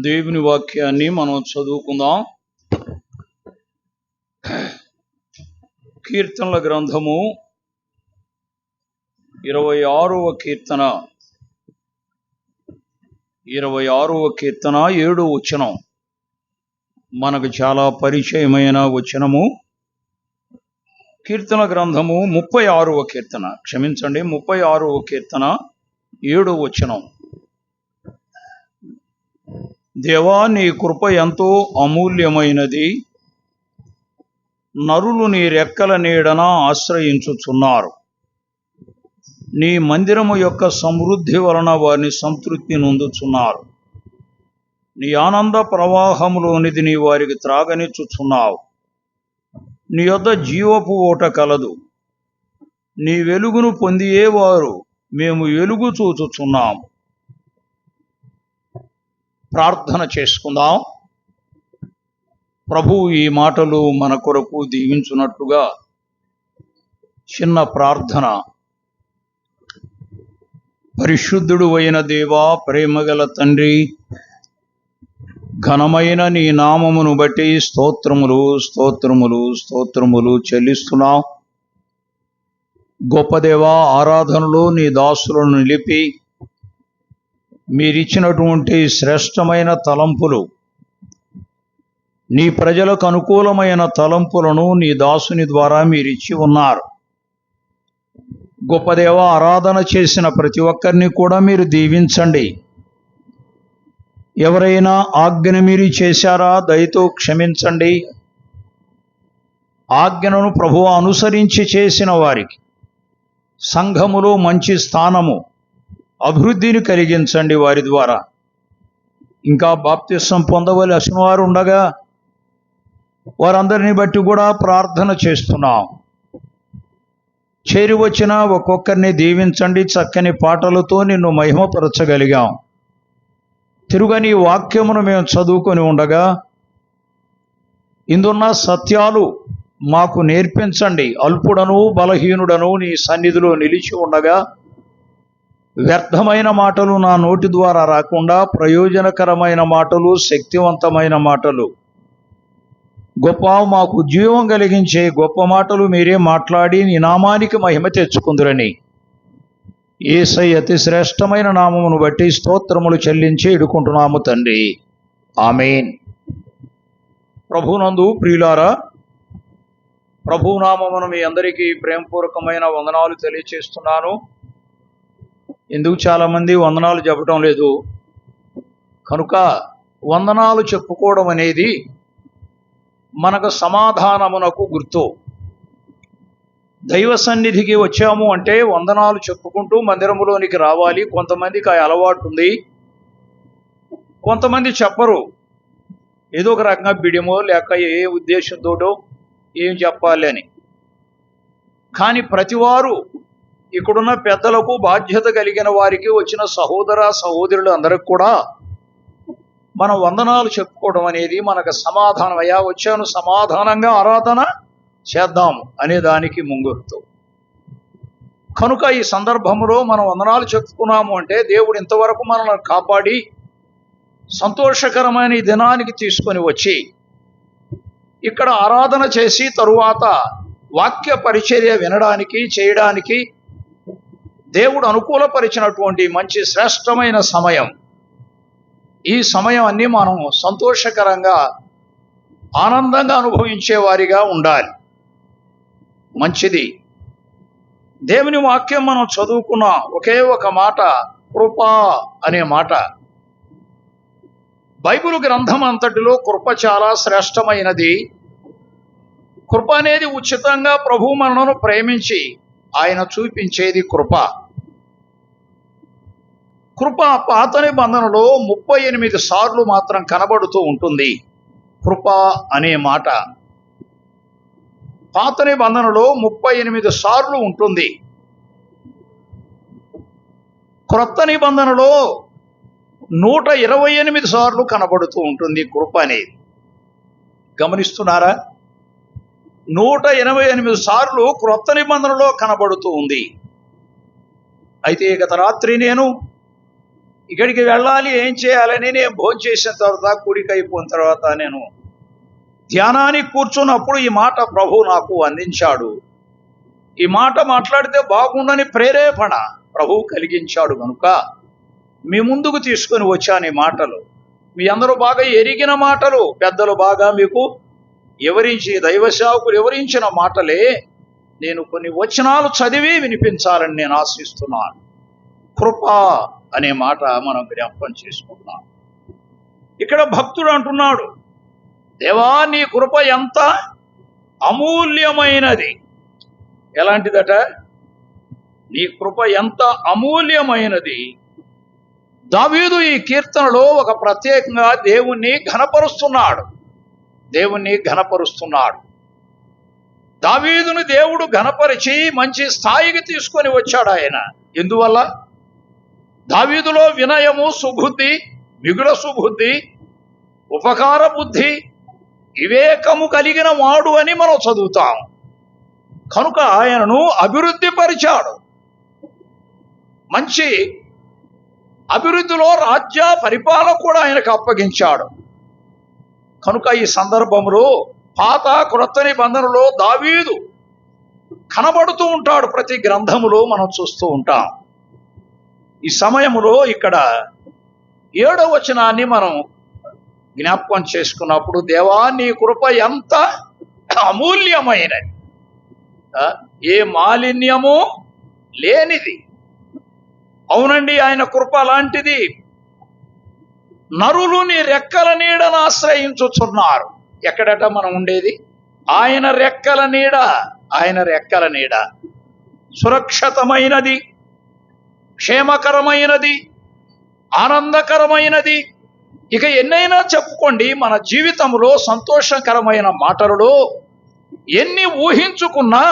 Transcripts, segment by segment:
దేవుని వాక్యాన్ని మనం చదువుకుందాం. కీర్తనల గ్రంథము 26వ కీర్తన 7వ వచనం మనకు చాలా పరిచయమైన వచనము. కీర్తన గ్రంథము 36వ కీర్తన 36వ కీర్తన 7వ వచనం. దేవా, నీ కృప ఎంతో అమూల్యమైనది, నరులు నీ రెక్కల నీడన ఆశ్రయించుచున్నారు. నీ మందిరము యొక్క సమృద్ధి వలన వారిని సంతృప్తి నొందుచున్నారు. నీ ఆనంద ప్రవాహములోనిది నీ వారికి త్రాగనిచ్చుచున్నావు. నీ యొద్ద జీవపు ఓట కలదు. నీ వెలుగును పొందియేవారు మేము వెలుగు చూచుచున్నాము. ప్రార్థన చేసుకుందాం. ప్రభువు ఈ మాటలు మన కొరకు దీవించున్నట్లుగా చిన్న ప్రార్థన. పరిశుద్ధుడు అయిన దేవా, ప్రేమగల తండ్రి, ఘనమైన నీ నామమును బట్టి స్తోత్రములు స్తోత్రములు స్తోత్రములు చెల్లిస్తున్నాం. గొప్ప దేవా, ఆరాధనలో నీ దాసులను నిలిపి మీరిచ్చినటువంటి శ్రేష్టమైన తలంపులు, నీ ప్రజలకు అనుకూలమైన తలంపులను నీ దాసుని ద్వారా మీరిచ్చి ఉన్నారు. గొప్ప దేవ, ఆరాధన చేసిన ప్రతి ఒక్కరిని కూడా మీరు దీవించండి. ఎవరైనా ఆజ్ఞను మీరు చేశారా, దయతో క్షమించండి. ఆజ్ఞను ప్రభువు అనుసరించి చేసిన వారికి సంఘములో మంచి స్థానము, అభివృద్ధిని కలిగించండి. వారి ద్వారా ఇంకా బాప్తిసం పొందవలసిన వారు ఉండగా వారందరిని బట్టి కూడా ప్రార్థన చేస్తున్నాం. చేరి వచ్చిన ఒక్కొక్కరిని దీవించండి. చక్కని పాటలతో నిన్ను మహిమపరచగలిగాం. తిరుగని వాక్యమును మేము చదువుకొని ఉండగా ఇందున్న సత్యాలు మాకు నేర్పించండి. అల్పుడను బలహీనుడను నీ సన్నిధిలో నిలిచి ఉండగా వ్యర్థమైన మాటలు నా నోటి ద్వారా రాకుండా ప్రయోజనకరమైన మాటలు, శక్తివంతమైన మాటలు, గొప్ప మాకు జీవం కలిగించే గొప్ప మాటలు మీరే మాట్లాడి నీ నామానికి మహిమ తెచ్చుకుందురని యేసయ్య అతి శ్రేష్టమైన నామమును బట్టి స్తోత్రములు చెల్లించి ఇడుకుంటున్నాము తండ్రి. ఆమేన్. ప్రభునందు ప్రియులారా, ప్రభునామమును మీ అందరికీ ప్రేమపూర్వకమైన వందనాలు తెలియచేస్తున్నాను. ఎందుకు చాలామంది వందనాలు చెప్పడం లేదు కనుక వందనాలు చెప్పుకోవడం అనేది మనకు సమాధానమునకు గుర్తు. దైవ సన్నిధికి వచ్చాము అంటే వందనాలు చెప్పుకుంటూ మందిరములోనికి రావాలి. కొంతమందికి ఆ అలవాటు ఉంది, కొంతమంది చెప్పరు. ఏదో ఒక రకంగా బిడిమో లేక ఏ ఉద్దేశంతోటో ఏం చెప్పాలి అని. కానీ ప్రతివారు ఇక్కడున్న పెద్దలకు, బాధ్యత కలిగిన వారికి, వచ్చిన సహోదర సహోదరులు అందరికి కూడా మనం వందనాలు చెప్పుకోవడం అనేది మనకు సమాధానం. అయ్యా, వచ్చాను, సమాధానంగా ఆరాధన చేద్దాం అనే దానికి ముంగుర్తు. కనుక ఈ సందర్భంలో మనం వందనాలు చెప్పుకున్నాము అంటే దేవుడు ఇంతవరకు మనల్ని కాపాడి సంతోషకరమైన ఈ దినానికి తీసుకొని వచ్చి ఇక్కడ ఆరాధన చేసి తరువాత వాక్య పరిచర్య వినడానికి, చేయడానికి దేవుడు అనుకూలపరిచినటువంటి మంచి శ్రేష్టమైన సమయం. ఈ సమయం అన్నీ మనం సంతోషకరంగా, ఆనందంగా అనుభవించే వారిగా ఉండాలి. మంచిది. దేవుని వాక్యం మనం చదువుకున్న ఒకే ఒక మాట, కృప అనే మాట. బైబిల్ గ్రంథం అంతటిలో కృప చాలా శ్రేష్టమైనది. కృప అనేది ఉచితంగా ప్రభువు మనను ప్రేమించి ఆయన చూపించేది కృప. కృప పాత నిబంధనలో 38 సార్లు మాత్రం కనబడుతూ ఉంటుంది. కృప అనే మాట పాత నిబంధనలో 38 సార్లు ఉంటుంది. క్రొత్త నిబంధనలో 128 సార్లు కనబడుతూ ఉంటుంది కృప అనేది. గమనిస్తున్నారా? 128 సార్లు క్రొత్త నిబంధనలో కనబడుతూ ఉంది. అయితే గత రాత్రి నేను ఇక్కడికి వెళ్ళాలి, ఏం చేయాలని నేను భోజనం చేసిన తర్వాత కూడిక అయిపోయిన తర్వాత నేను ధ్యానానికి కూర్చున్నప్పుడు ఈ మాట ప్రభు నాకు అందించాడు. ఈ మాట మాట్లాడితే బాగుండని ప్రేరేపణ ప్రభు కలిగించాడు కనుక మీ ముందుకు తీసుకొని వచ్చాను. ఈ మాటలు మీ అందరూ బాగా ఎరిగిన మాటలు, పెద్దలు బాగా మీకు వివరించి, దైవ సేవకులు వివరించిన మాటలే నేను కొన్ని వచనాలు చదివి వినిపించాలని నేను ఆశిస్తున్నాను. కృప అనే మాట మనం జ్ఞాపకం చేసుకుంటున్నాం. ఇక్కడ భక్తుడు అంటున్నాడు, దేవా నీ కృప ఎంత అమూల్యమైనది. ఎలాంటిదట? నీ కృప ఎంత అమూల్యమైనది. దావీదు ఈ కీర్తనలో ఒక ప్రత్యేకంగా దేవుణ్ణి ఘనపరుస్తున్నాడు. దావీదును దేవుడు ఘనపరిచి మంచి స్థాయికి తీసుకొని వచ్చాడు ఆయన. ఎందువల్ల? దావీదులో వినయము, సుబుద్ధి, మిగుల సుబుద్ధి, ఉపకార బుద్ధి, వివేకము కలిగిన వాడు అని మనం చదువుతాం. కనుక ఆయనను అభివృద్ధి పరిచాడు. మంచి అభివృద్ధిలో రాజ్య పరిపాలన కూడా ఆయనకు అప్పగించాడు. కనుక ఈ సందర్భంలో పాత క్రొత్త నిబంధనలో దావీదు కనబడుతూ ఉంటాడు. ప్రతి గ్రంథములో మనం చూస్తూ ఉంటాం. ఈ సమయములో ఇక్కడ 7వ వచనాన్ని మనం జ్ఞాపకం చేసుకున్నప్పుడు, దేవా నీ కృప ఎంత అమూల్యమైనది, ఏ మాలిన్యము లేనిది. అవునండి, ఆయన కృప అలాంటిది. నరులు నీ రెక్కల నీడను ఆశ్రయించుచున్నారు. ఎక్కడట మనం ఉండేది? ఆయన రెక్కల నీడ సురక్షితమైనది, క్షేమకరమైనది, ఆనందకరమైనది. ఇక ఎన్నైనా చెప్పుకోండి, మన జీవితంలో సంతోషకరమైన మాటలలో ఎన్ని ఊహించుకున్నా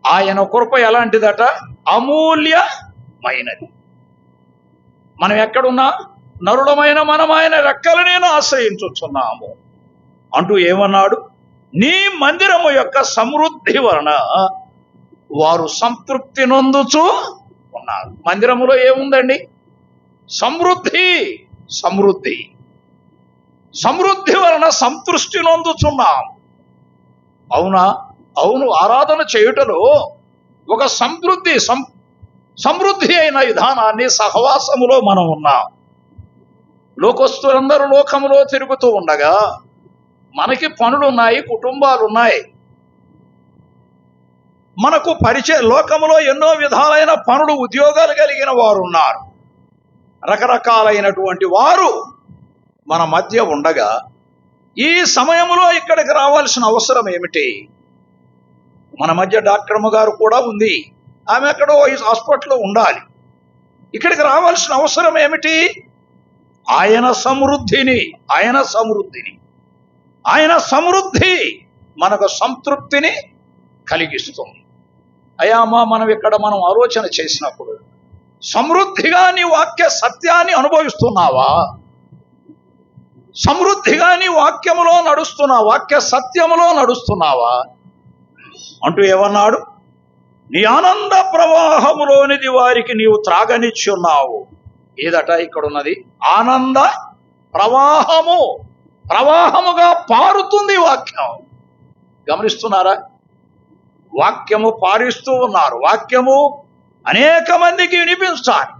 ఆయన కృప ఎలాంటిదట? అమూల్యమైనది. మనం ఎక్కడున్నా నరుడమైన మనం ఆయన రెక్కల నేను ఆశ్రయించుచున్నాము అంటూ ఏమన్నాడు? నీ మందిరము యొక్క సమృద్ధి వలన వారు సంతృప్తి నొందుచు ఉన్నారు. మందిరములో ఏముందండి? సమృద్ధి వలన సంతృష్టి నొందుచున్నాం. అవునా? అవును. ఆరాధన చేయుటలో ఒక సమృద్ధి అయిన విధానాన్ని సహవాసములో మనం ఉన్నాం. లోకస్తులందరూ లోకములో తిరుగుతూ ఉండగా మనకి పనులున్నాయి, కుటుంబాలున్నాయి. మనకు లోకములో ఎన్నో విధాలైన పనులు, ఉద్యోగాలు కలిగిన వారు ఉన్నారు. రకరకాలైనటువంటి వారు మన మధ్య ఉండగా ఈ సమయంలో ఇక్కడికి రావాల్సిన అవసరం ఏమిటి? మన మధ్య డాక్టర్మ గారు కూడా ఉంది. ఆమె ఎక్కడో హాస్పిటల్లో ఉండాలి. ఇక్కడికి రావాల్సిన అవసరం ఏమిటి? ఆయన సమృద్ధి మనకు సంతృప్తిని కలిగిస్తుంది. అయ్యామా, మనం ఆలోచన చేసినప్పుడు సమృద్ధిగా నీ వాక్య సత్యాన్ని అనుభవిస్తున్నావా? సమృద్ధిగా నీ వాక్యములో నడుస్తున్నావా? వాక్య సత్యములో నడుస్తున్నావా? అంటూ ఏమన్నాడు? నీ ఆనంద ప్రవాహములోనిది వారికి నీవు త్రాగనిచ్చున్నావు. ఏదట ఇక్కడ ఉన్నది? ఆనంద ప్రవాహముగా పారుతుంది వాక్యం. గమనిస్తున్నారా? వాక్యము పారిస్తూ ఉన్నారు. వాక్యము అనేక మందికి వినిపించాలి.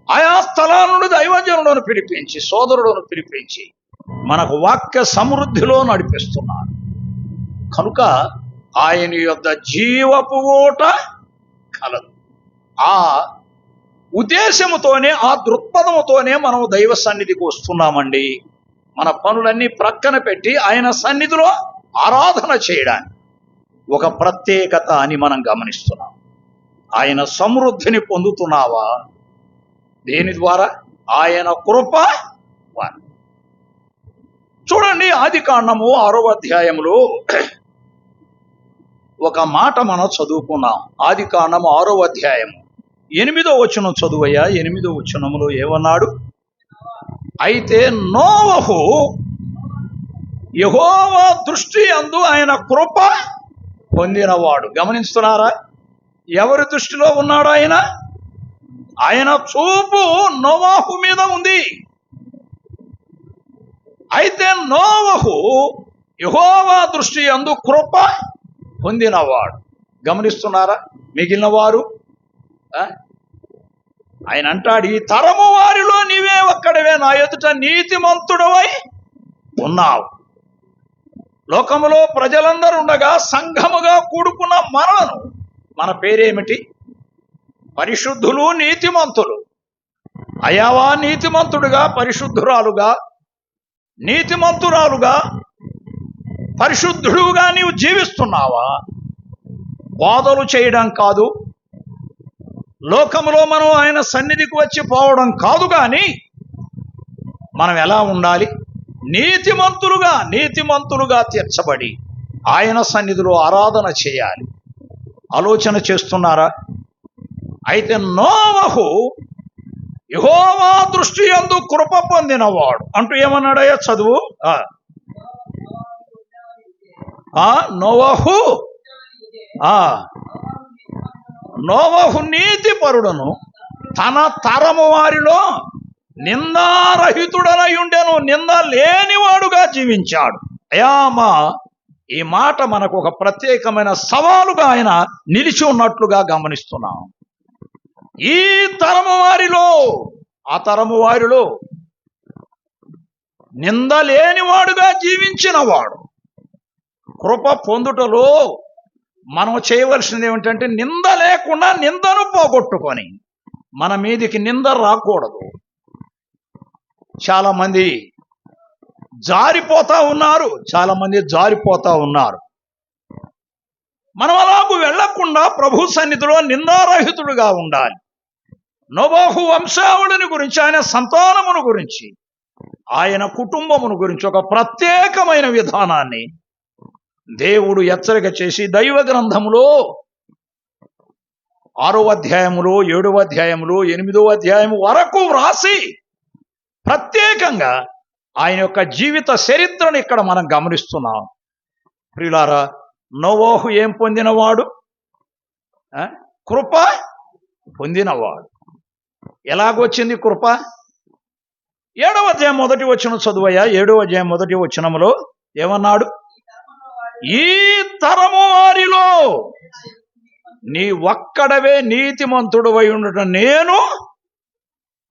ఆయా స్థలాల నుండి దైవజనులను పిలిపించి, సోదరులను పిలిపించి మనకు వాక్య సమృద్ధిలో నడిపిస్తున్నారు. కనుక ఆయన యొద్ద జీవపు ఊట కలదు. ఆ ఉద్దేశముతోనే, ఆ దృక్పథముతోనే మనం దైవ సన్నిధికి వస్తున్నామండి. మన పనులన్నీ ప్రక్కన పెట్టి ఆయన సన్నిధిలో ఆరాధన చేయడానికి ఒక ప్రత్యేకత అని మనం గమనిస్తున్నాం. ఆయన సమృద్ధిని పొందుతున్నావా? దేని ద్వారా? ఆయన కృప ద్వారా. చూడండి, ఆదికాండము 6వ అధ్యాయములో ఒక మాట మనం చదువుకున్నాం. ఆదికాండము 6వ అధ్యాయము 8వ వచనం చదువయ్యా. 8వ వచనములో ఏమన్నాడు? అయితే నోవహు యెహోవా దృష్టి యందు ఆయన కృప పొందినవాడు. గమనిస్తున్నారా? ఎవరి దృష్టిలో ఉన్నాడు ఆయన? ఆయన చూపు నోవాహు మీద ఉంది. అయితే నోవహు యెహోవా దృష్టి యందు కృప పొందినవాడు. గమనిస్తున్నారా మిగిలిన వారు? ఆయన అంటాడు, ఈ తరము వారిలో నీవే ఒక్కడవే నా ఎదుట నీతిమంతుడవై ఉన్నావు. లోకములో ప్రజలందరూ ఉండగా సంఘముగా కూడుకున్న మనలను, మన పేరేమిటి? పరిశుద్ధులు, నీతిమంతులు. అయావా నీతిమంతుడుగా, పరిశుద్ధురాలుగా, నీతిమంతురాలుగా, పరిశుద్ధుడుగా నీవు జీవిస్తున్నావా? బోధలు చేయడం కాదు, లోకములో మనం ఆయన సన్నిధికి వచ్చి పోవడం కాదు, కానీ మనం ఎలా ఉండాలి? నీతిమంతులుగా తీర్చబడి ఆయన సన్నిధిలో ఆరాధన చేయాలి. ఆలోచన చేస్తున్నారా? అయితే నోవహు యెహోవా దృష్టి యందు కృప పొందినవాడు అంటూ ఏమన్నాడయ్యా? చదువు. నోవహు నీతిపరుడును తన తరము వారిలో నిందారహితుడనై ఉండెను, నింద లేనివాడుగా జీవించాడు. అయామా ఈ మాట మనకు ఒక ప్రత్యేకమైన సవాలుగా ఆయన నిలిచి ఉన్నట్లుగా గమనిస్తున్నాం. ఈ తరము వారిలో, ఆ తరము వారిలో నింద లేనివాడుగా జీవించిన వాడు. కృప పొందుటలో మనం చేయవలసింది ఏమిటంటే, నింద లేకుండా నిందను పోగొట్టుకొని మన మీదికి నింద రాకూడదు. చాలామంది జారిపోతా ఉన్నారు. మనం అలాగూ వెళ్లకుండా ప్రభు సన్నిధిలో నిందారహితుడుగా ఉండాలి. నోవహు వంశావళిని గురించి, ఆయన సంతానమును గురించి, ఆయన కుటుంబమును గురించి ఒక ప్రత్యేకమైన విధానాన్ని దేవుడు హెచ్చరిక చేసి దైవ గ్రంథములో 6వ అధ్యాయములో, 7వ అధ్యాయములో, 8వ అధ్యాయము వరకు వ్రాసి ప్రత్యేకంగా ఆయన యొక్క జీవిత చరిత్రను ఇక్కడ మనం గమనిస్తున్నాం. ప్రియులారా, నోవహు ఏం పొందినవాడు? కృప పొందినవాడు. ఎలాగొచ్చింది కృప? 7వ అధ్యాయం మొదటి వచనం చదువయ్యా. 7వ అధ్యాయం మొదటి వచనములో ఏమన్నాడు? ఈ తరము వారిలో నీ ఒక్కడవే నీతిమంతుడవై ఉండటం. నేను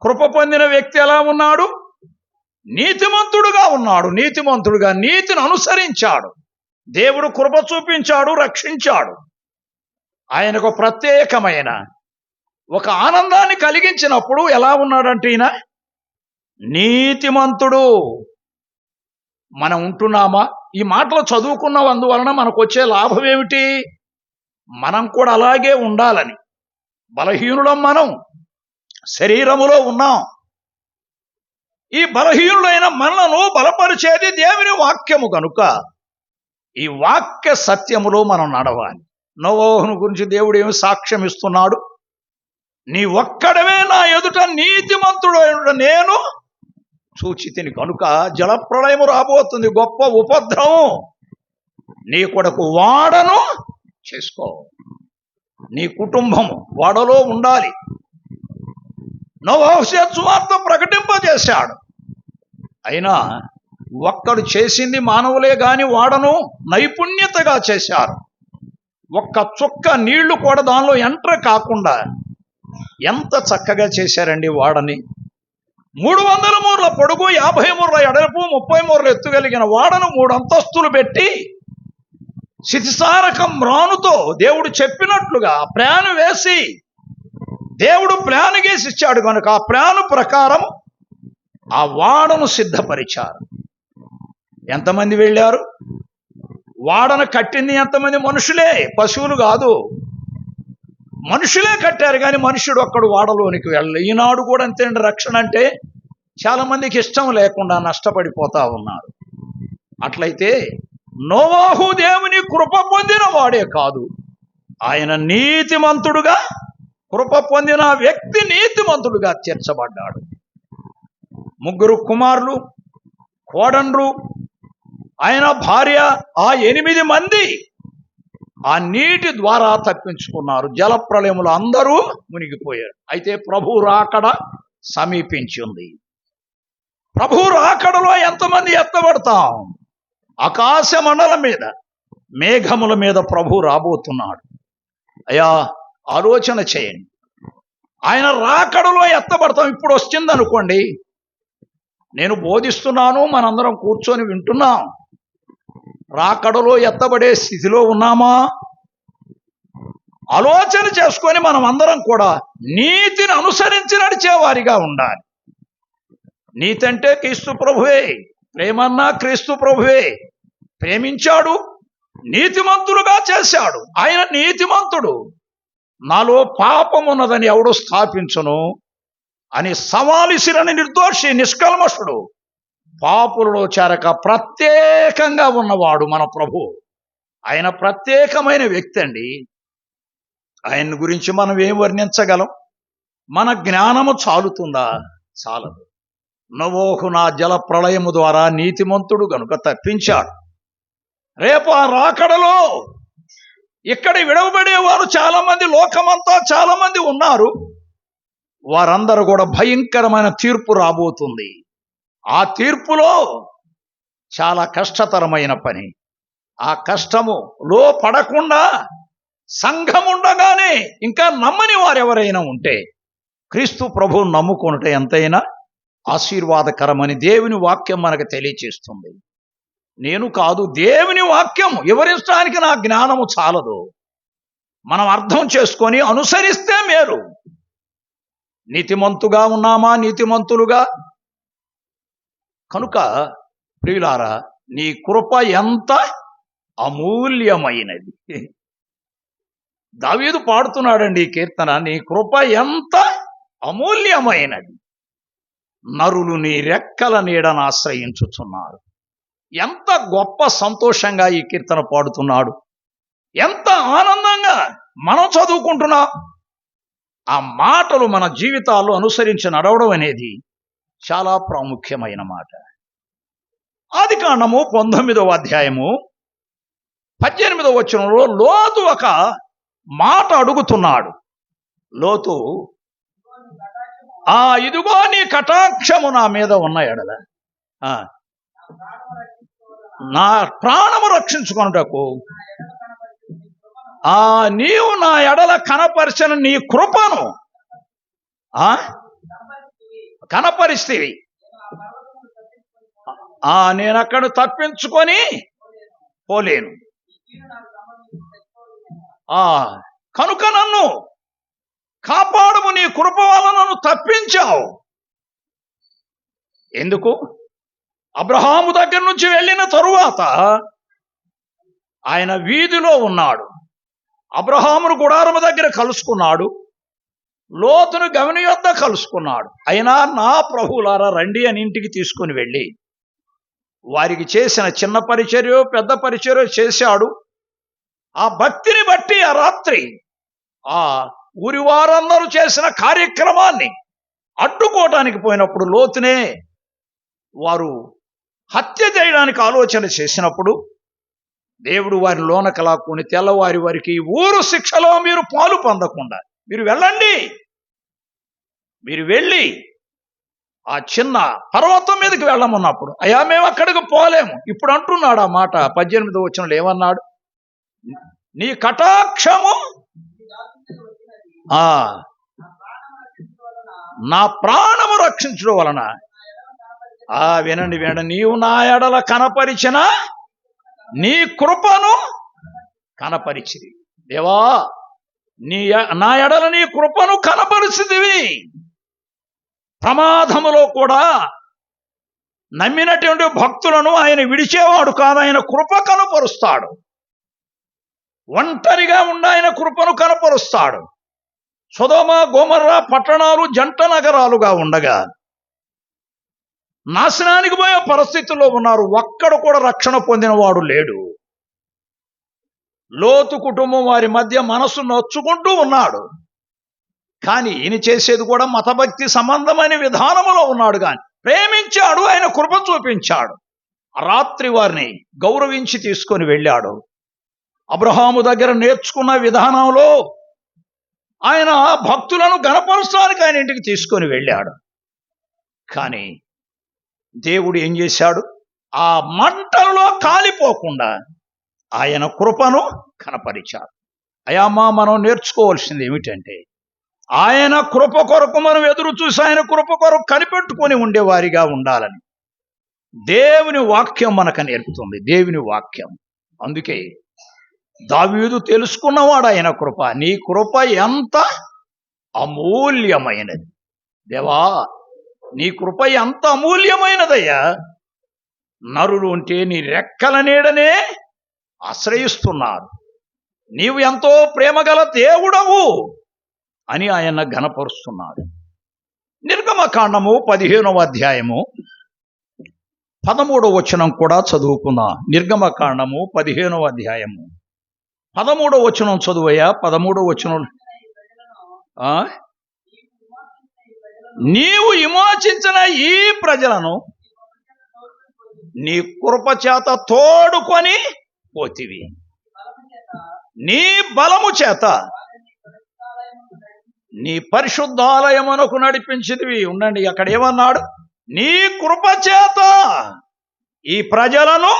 కృప పొందిన వ్యక్తి ఎలా ఉన్నాడు? నీతిమంతుడుగా ఉన్నాడు. నీతిమంతుడుగా నీతిని అనుసరించాడు. దేవుడు కృప చూపించాడు, రక్షించాడు. ఆయనకు ప్రత్యేకమైన ఒక ఆనందాన్ని కలిగించినప్పుడు ఎలా ఉన్నాడంటే ఈయన నీతిమంతుడు. మనం ఉంటున్నామా? ఈ మాటలు చదువుకున్నందువలన మనకు వచ్చే లాభం ఏమిటి? మనం కూడా అలాగే ఉండాలని. బలహీనులం, మనం శరీరములో ఉన్నాం. ఈ బలహీనులైన మనలను బలపరిచేది దేవుని వాక్యము కనుక ఈ వాక్య సత్యములో మనం నడవాలి. నోవహును గురించి దేవుడు ఏమి సాక్ష్యం ఇస్తున్నాడు? నీ ఒక్కడవే నా ఎదుట నీతిమంతుడు నేను చూచితిని కనుక జలప్రళయము రాబోతుంది, గొప్ప ఉపద్రవం. నీ కొరకు వాడను చేసుకో. నీ కుటుంబము వాడలో ఉండాలి. నోవహు సువార్త ప్రకటింపజేశాడు. అయినా ఒక్కడు చేసింది మానవులే గాని వాడను నైపుణ్యతగా చేశారు. ఒక్క చుక్క నీళ్లు కూడా దానిలో ఎంటర్ కాకుండా ఎంత చక్కగా చేశారండి వాడని. 300 మూరల పొడుగు, 50 మూరల ఎడల్పు, 30 మూరలు ఎత్తుగలిగిన వాడను 3 అంతస్తులు పెట్టి శితిసారకం రానుతో దేవుడు చెప్పినట్లుగా ప్లాన్ వేసి, దేవుడు ప్లాన్ గీసి ఇచ్చాడు కనుక ఆ ప్లాన్ ప్రకారం ఆ వాడను సిద్ధపరిచారు. ఎంతమంది వెళ్ళారు? వాడను కట్టింది ఎంతమంది? మనుషులే, పశువులు కాదు. మనుషులే కట్టారు కానీ మనుషుడు ఒక్కడు వాడలోనికి వెళ్ళలేదు. ఈనాడు కూడా అంతే. రక్షణ అంటే చాలా మందికి ఇష్టం లేకుండా నష్టపడిపోతా ఉన్నారు. అట్లయితే నోవహు దేవుని కృప పొందిన వాడే కాదు, ఆయన నీతిమంతుడుగా, కృప పొందిన వ్యక్తి నీతిమంతుడుగా తీర్చబడ్డాడు. 3 కుమారులు, కోడండ్రు, ఆయన భార్య, ఆ 8 మంది ఆ నీటి ద్వారా తప్పించుకున్నారు. జలప్రళయములు అందరూ మునిగిపోయారు. అయితే ప్రభు రాకడ సమీపించి ఉంది. ప్రభు రాకడలో ఎంతమంది ఎత్తబడతాం? ఆకాశ మండలం మీద, మేఘముల మీద ప్రభు రాబోతున్నాడు. అయ్యా, ఆలోచన చేయండి. ఆయన రాకడలో ఎత్తబడతాం. ఇప్పుడు వచ్చిందనుకోండి, నేను బోధిస్తున్నాను, మనందరం కూర్చొని వింటున్నాం. రాకడలో ఎత్తబడే స్థితిలో ఉన్నామా? ఆలోచన చేసుకొని మనం అందరం కూడా నీతిని అనుసరించి నడిచేవారిగా ఉండాలి. నీతి అంటే క్రీస్తు ప్రభువే. ప్రేమన్నా క్రీస్తు ప్రభువే. ప్రేమించాడు, నీతిమంతులుగా చేశాడు. ఆయన నీతిమంతుడు. నాలో పాపం ఉన్నదని ఎవడు స్థాపించును అని సవాలిసిరని నిర్దోషి, నిష్కల్మషుడు, పాపులలో చేరక ప్రత్యేకంగా ఉన్నవాడు మన ప్రభు. ఆయన ప్రత్యేకమైన వ్యక్తి అండి. ఆయన గురించి మనం ఏం వర్ణించగలం? మన జ్ఞానము చాలుతుందా? చాలదు. నోవహు నా జల ప్రళయము ద్వారా నీతిమంతుడు గనుక తప్పించాడు. రేపు ఆ రాకడలో ఇక్కడ విడవబడేవారు చాలా మంది, లోకమంతా చాలా మంది ఉన్నారు. వారందరూ కూడా భయంకరమైన తీర్పు రాబోతుంది. ఆ తీర్పులో చాలా కష్టతరమైన పని. ఆ కష్టములో పడకుండా సంఘం ఉండగానే ఇంకా నమ్మని వారెవరైనా ఉంటే క్రీస్తు ప్రభువును నమ్ముకుంటే ఎంతైనా ఆశీర్వాదకరమని దేవుని వాక్యం మనకు తెలియచేస్తుంది. నేను కాదు, దేవుని వాక్యం వివరించడానికి నా జ్ఞానము చాలదు. మనం అర్థం చేసుకొని అనుసరిస్తే మేలు. నీతిమంతుగా ఉన్నామా? నీతిమంతులుగా? కనుక ప్రియులారా, నీ కృప ఎంత అమూల్యమైనది. దావీదు పాడుతున్నాడండి ఈ కీర్తన. నీ కృప ఎంత అమూల్యమైనది. నరులు నీ రెక్కల నీడను ఆశ్రయించుచున్నారు. ఎంత గొప్ప సంతోషంగా ఈ కీర్తన పాడుతున్నాడు. ఎంత ఆనందంగా మనం చదువుకుంటున్నాం. ఆ మాటలు మన జీవితాల్లో అనుసరించి నడవడం అనేది చాలా ప్రాముఖ్యమైన మాట. ఆదికాండము 19వ అధ్యాయము 18వ వచనంలో లోతు ఒక మాట అడుగుతున్నాడు. లోతు, ఇదిగో నీ కటాక్షము నా మీద ఉన్న ఎడల నా ప్రాణము రక్షించుకొనుటకు నీవు నా ఎడల కనపరిచిన నీ కృపను కనపరిస్తేవి. నేను అక్కడ తప్పించుకొని పోలేను. కనుక నన్ను కాపాడము, నీ కృప వల్ల నన్ను తప్పించావు. ఎందుకు? అబ్రహాము దగ్గర నుంచి వెళ్ళిన తరువాత ఆయన వీధిలో ఉన్నాడు. అబ్రహామును గుడారము దగ్గర కలుసుకున్నాడు. లోతును గవిని యొద్ద కలుసుకున్నాడు. అయినా నా ప్రభువులారా రండి అని ఇంటికి తీసుకుని వెళ్ళి వారికి చేసిన చిన్న పరిచర్యో పెద్ద పరిచర్యో చేశాడు. ఆ భక్తిని బట్టి ఆ రాత్రి ఆ ఊరి వారందరూ చేసిన కార్యక్రమాన్ని అడ్డుకోవటానికి పోయినప్పుడు లోతునే వారు హత్య చేయడానికి ఆలోచన చేసినప్పుడు దేవుడు వారి లోనకి లాక్కుని తెల్లవారి వారికి ఊరు శిక్షలో మీరు పాలు పొందకుండా మీరు వెళ్ళండి, మీరు వెళ్ళి ఆ చిన్న పర్వతం మీదకి వెళ్ళమన్నప్పుడు అయ్యా మేము అక్కడికి పోలేము. ఇప్పుడు అంటున్నాడు ఆ మాట 18వ వచనంలో ఏమన్నాడు? నీ కటాక్షము నా ప్రాణము రక్షించడం వలన వినండి వినండి, నీవు నా ఎడల కనపరిచిన నీ కృపను కనపరిచిది. దేవా, నా ఎడల నీ కృపను కనపరిచిదివి. ప్రమాదములో కూడా నమ్మినటువంటి భక్తులను ఆయన విడిచేవాడు కాదు. ఆయన కృప కనపరుస్తాడు. ఒంటరిగా ఉండి ఆయన కృపను కనపరుస్తాడు. సొదొమ గొమొర్రా పట్టణాలు జంట నగరాలుగా ఉండగా నాశనానికి పోయే పరిస్థితుల్లో ఉన్నారు. ఒక్కడు కూడా రక్షణ పొందినవాడు లేడు. లోతు కుటుంబం వారి మధ్య మనసు నొచ్చుకుంటూ ఉన్నాడు. కానీ ఈయన చేసేది కూడా మతభక్తి సంబంధమైన విధానములో ఉన్నాడు. కానీ ప్రేమించాడు, ఆయన కృప చూపించాడు. రాత్రి వారిని గౌరవించి తీసుకొని వెళ్ళాడు. అబ్రహాము దగ్గర నేర్చుకున్న విధానంలో ఆయన భక్తులను గణపరచడానికి ఆయన ఇంటికి తీసుకొని వెళ్ళాడు. కానీ దేవుడు ఏం చేశాడు? ఆ మంటల్లో కాలిపోకుండా ఆయన కృపను కనపరిచాడు. అయ్యమ్మా, మనం నేర్చుకోవాల్సింది ఏమిటంటే, ఆయన కృప కొరకు మనం ఎదురు చూసి ఆయన కృప కొరకు కనిపెట్టుకొని ఉండేవారిగా ఉండాలని దేవుని వాక్యం మనకు నేర్పుతుంది. దేవుని వాక్యం. అందుకే దావీదు తెలుసుకున్నవాడు ఆయన కృప. నీ కృప ఎంత అమూల్యమైనది దేవా, నీ కృప ఎంత అమూల్యమైనదయ్యా. నరులు ఉంటే నీ రెక్కల నీడనే ఆశ్రయిస్తున్నారు. నీవు ఎంతో ప్రేమగల దేవుడవు అని ఆయన ఘనపరుస్తున్నాడు. నిర్గమకాండము 15వ అధ్యాయము 13వ వచనం కూడా చదువుకుందాం. నిర్గమకాండము 15వ అధ్యాయము 13వ వచనం చదువయ్యా. 13వ వచనం. నీవు విమోచించిన ఈ ప్రజలను నీ కృప చేత తోడుకొని పోతివి, నీ బలము చేత నీ పరిశుద్ధాలయమునకు నడిపించితివి. ఉండండి, అక్కడ ఏమన్నాడు? నీ కృప చేత ఈ ప్రజలను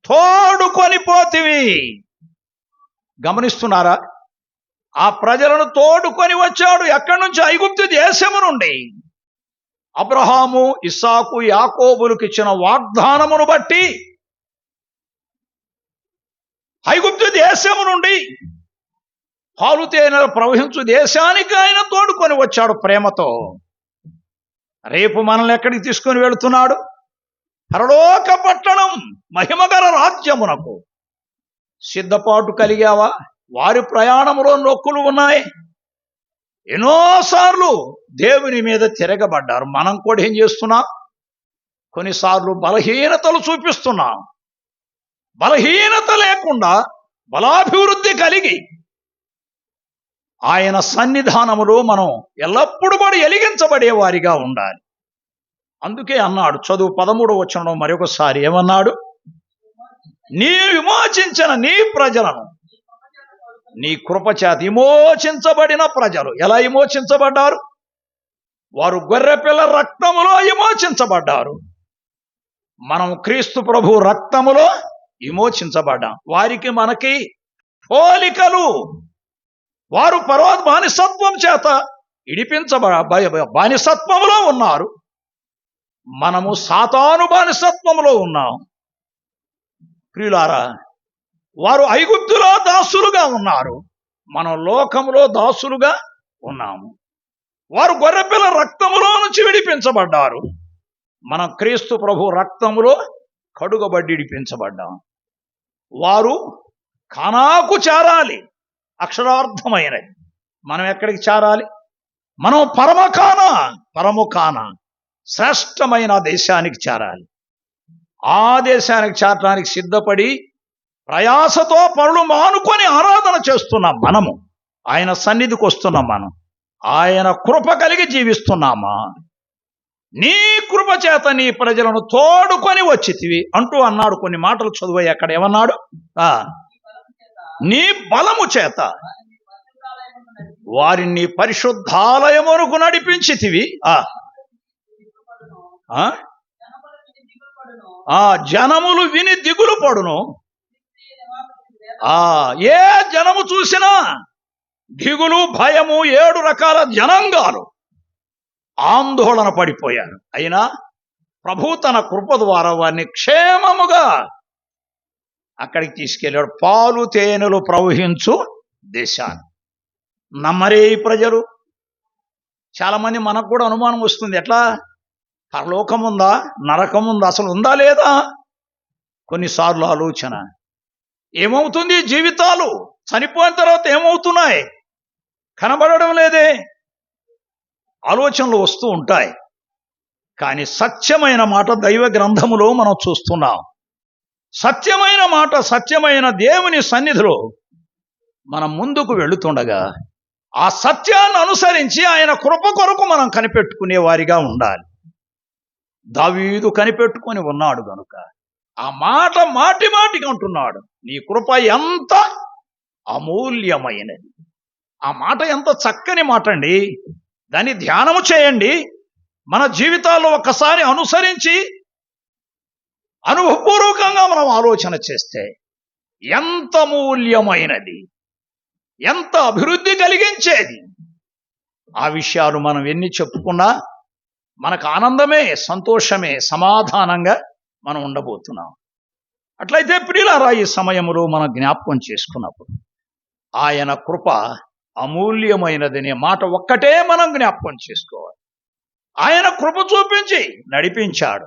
తోడుకొని పోతివి. గమనిస్తున్నారా? ఆ ప్రజలను తోడుకొని వచ్చాడు. ఎక్కడి నుంచి? ఐగుప్తు దేశము నుండి. అబ్రహాము, ఇస్సాకు, యాకోబులకు ఇచ్చిన వాగ్దానమును బట్టి ఐగుప్తు దేశము నుండి పాలు తేనెలు ప్రవహించు దేశానికి ఆయన తోడుకొని వచ్చాడు ప్రేమతో. రేపు మనల్ని ఎక్కడికి తీసుకొని వెళుతున్నాడు? పరలోక పట్టణం, మహిమగల రాజ్యమునకు సిద్ధపాటు కలిగావా? వారి ప్రయాణంలో నొక్కులు ఉన్నాయి. ఎన్నోసార్లు దేవుని మీద తిరగబడ్డారు. మనం కూడా ఏం చేస్తున్నాం? కొన్నిసార్లు బలహీనతలు చూపిస్తున్నాం. బలహీనత లేకుండా బలాభివృద్ధి కలిగి ఆయన సన్నిధానములో మనం ఎల్లప్పుడూ కూడా ఎలిగించబడే వారిగా ఉండాలి. అందుకే అన్నాడు, చదువు 13వ వచనంలో మరొకసారి ఏమన్నాడు? నీ విమోచించిన నీ ప్రజలను నీ కృపచేత. విమోచించబడిన ప్రజలు ఎలా విమోచించబడ్డారు? వారు గొర్రెపిల్ల రక్తములో విమోచించబడ్డారు. మనం క్రీస్తు ప్రభు రక్తములో విమోచించబడ్డాం. వారికి మనకి పోలికలు. వారు బానిసత్వం చేత బానిసత్వంలో ఉన్నారు. మనము సాతాను బానిసత్వంలో ఉన్నాం. ప్రియులారా, వారు ఐగుప్తులో దాసులుగా ఉన్నారు, మనం లోకములో దాసులుగా ఉన్నాము. వారు గొర్రెపిల్ల రక్తములో నుంచి విడిపించబడ్డారు, మనం క్రీస్తు ప్రభు రక్తములో కడుగబడి విడిపించబడ్డాం. వారు కానాకు చేరాలి, అక్షరార్థమైనది. మనం ఎక్కడికి చేరాలి? మనం పరముకానా శ్రేష్టమైన దేశానికి చేరాలి. ఆ దేశానికి చేరడానికి సిద్ధపడి ప్రయాసతో పరులు మానుకొని ఆరాధన చేస్తున్నాం. మనము ఆయన సన్నిధికి వస్తున్నాం. మనం ఆయన కృప కలిగి జీవిస్తున్నామా? నీ కృప చేత నీ ప్రజలను తోడుకొని వచ్చితివి అంటూ అన్నాడు. కొన్ని మాటలు చదువు. అక్కడ ఏమన్నాడు? నీ బలము చేత వారిని పరిశుద్ధాలయమునకు నడిపించితివి. జనములు విని దిగులు పడును. ఏ జనము చూసినా దిగులు, భయము, 7 రకాల జనాంగాలు ఆందోళన పడిపోయారు. అయినా ప్రభు తన కృప ద్వారా వారిని క్షేమముగా అక్కడికి తీసుకెళ్ళాడు. పాలు తేనెలు ప్రవహించు దేశాన్ని. నమ్మరే ఈ ప్రజలు. చాలామంది మనకు కూడా అనుమానం వస్తుంది, ఎట్లా? పరలోకం ఉందా, నరకం ఉందా, అసలు ఉందా లేదా? కొన్నిసార్లు ఆలోచన, ఏమవుతుంది జీవితాలు, చనిపోయిన తర్వాత ఏమవుతున్నాయి, కనబడడం లేదే, ఆలోచనలు వస్తూ ఉంటాయి. కానీ సత్యమైన మాట దైవ గ్రంథములో మనం చూస్తున్నాం. సత్యమైన మాట, సత్యమైన దేవుని సన్నిధిలో మనం ముందుకు వెళుతుండగా ఆ సత్యాన్ని అనుసరించి ఆయన కృప కొరకు మనం కనిపెట్టుకునే వారిగా ఉండాలి. దావీదు కనిపెట్టుకొని ఉన్నాడు గనుక ఆ మాట మాటి మాటికి అంటున్నాడు, నీ కృప ఎంత అమూల్యమైనది. ఆ మాట ఎంత చక్కని మాట అండి. దాన్ని ధ్యానము చేయండి. మన జీవితాల్లో ఒక్కసారి అనుసరించి అనుభవపూర్వకంగా మనం ఆలోచన చేస్తే ఎంత మూల్యమైనది, ఎంత అభివృద్ధి కలిగించేది. ఆ విషయాలు మనం ఎన్ని చెప్పుకున్నా మనకు ఆనందమే, సంతోషమే, సమాధానంగా మనం ఉండబోతున్నాం. అట్లయితే ప్రియులారా, ఈ సమయంలో మనం జ్ఞాపకం చేసుకున్నప్పుడు ఆయన కృప అమూల్యమైనదనే మాట ఒక్కటే మనం జ్ఞాపకం చేసుకోవాలి. ఆయన కృప చూపించి నడిపించాడు,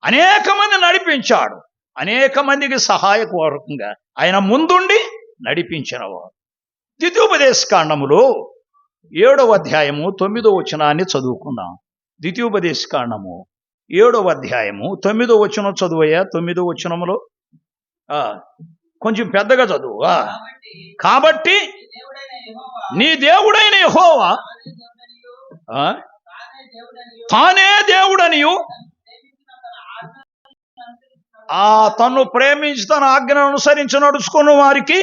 అనేక మంది నడిపించాడు, అనేక మందికి సహాయకవర్గంగా ఆయన ముందుండి నడిపించినవాడు. ద్వితీయోపదేశకాండములో 7వ అధ్యాయము 9వ వచనాన్ని చదువుకుందాం. ద్వితీయోపదేశకాండము 7వ అధ్యాయము 9వ వచనం చదువయ్యా. 9వ వచనములో కొంచెం పెద్దగా చదువు. కాబట్టి నీ దేవుడైన యెహోవా తానే దేవుడనియు తన్ను ప్రేమించి తన ఆజ్ఞను అనుసరించి నడుచుకున్న వారికి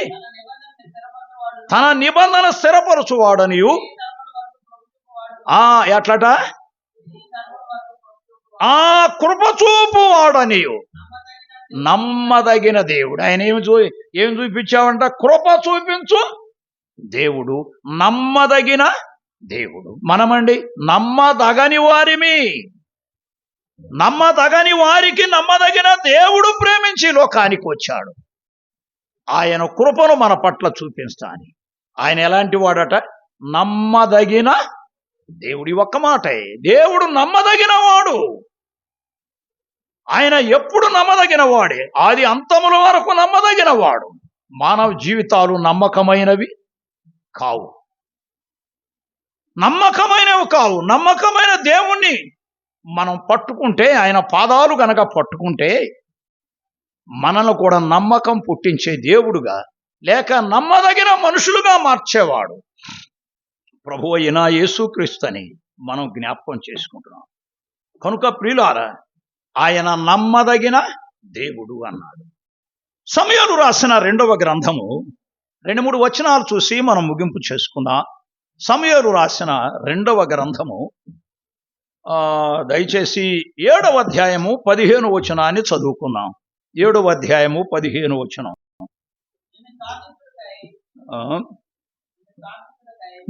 తన నిబంధన స్థిరపరచువాడనియు ఎట్లట కృప చూపువాడనియు నమ్మదగిన దేవుడు. ఆయన ఏం చూపించావంట? కృప చూపించు దేవుడు, నమ్మదగిన దేవుడు. మనమండి నమ్మదగని వారిమి. నమ్మదగని వారికి నమ్మదగిన దేవుడు ప్రేమించి లోకానికి వచ్చాడు. ఆయన కృపను మన పట్ల చూపిస్తాని. ఆయన ఎలాంటి వాడట? నమ్మదగిన దేవుడి ఒక్క మాటే. దేవుడు నమ్మదగిన వాడు. ఆయన ఎప్పుడు నమ్మదగిన వాడే, ఆది అంతముల వరకు నమ్మదగిన వాడు. మానవ జీవితాలు నమ్మకమైనవి కావు, నమ్మకమైనవి కావు. నమ్మకమైన దేవుణ్ణి మనం పట్టుకుంటే, ఆయన పాదాలు గనక పట్టుకుంటే మనల్ని కూడా నమ్మకం పుట్టించే దేవుడుగా, లేక నమ్మదగిన మనుషులుగా మార్చేవాడు ప్రభువు అయిన యేసుక్రీస్తుని మనం జ్ఞాపకం చేసుకుంటున్నాం. కనుక ప్రియులారా, ఆయన నమ్మదగిన దేవుడు అన్నాడు. సమూయేలు రాసిన 2వ గ్రంథము 2-3 వచనాలు చూసి మనం ముగింపు చేసుకుందాం. సమూయేలు రాసిన 2వ గ్రంథము దయచేసి 7వ అధ్యాయము 15 వచనాన్ని చదువుకుందాం. 7వ అధ్యాయము 15 వచనం.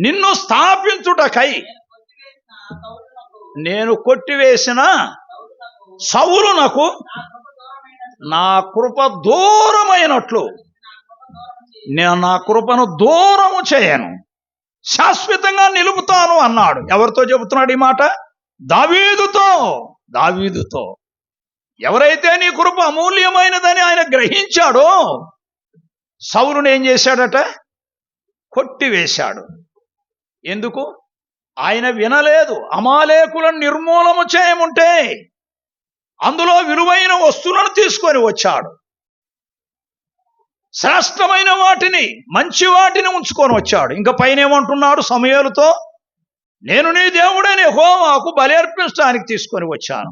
నిన్ను స్థాపించుటకై నేను కొట్టివేసిన సౌలునకు నా కృప దూరమైనట్లు నేను నా కృపను దూరము చేయను, శాశ్వతంగా నిలుపుతాను అన్నాడు. ఎవరితో చెబుతున్నాడు ఈ మాట? దావీదుతో. ఎవరైతే నీ కృప అమూల్యమైనదని ఆయన గ్రహించాడో సౌలును ఏం చేశాడట? కొట్టివేశాడు. ఎందుకు? ఆయన వినలేదు. అమాలేకులను నిర్మూలము చేయముంటే అందులో విలువైన వస్తువులను తీసుకొని వచ్చాడు. శ్రేష్టమైన వాటిని, మంచి వాటిని ఉంచుకొని వచ్చాడు. ఇంకా పైన ఏమంటున్నాడు సమూయేలుతో? నేను నీ దేవుడైన యెహోవాకు బలి అర్పించడానికి తీసుకొని వచ్చాను.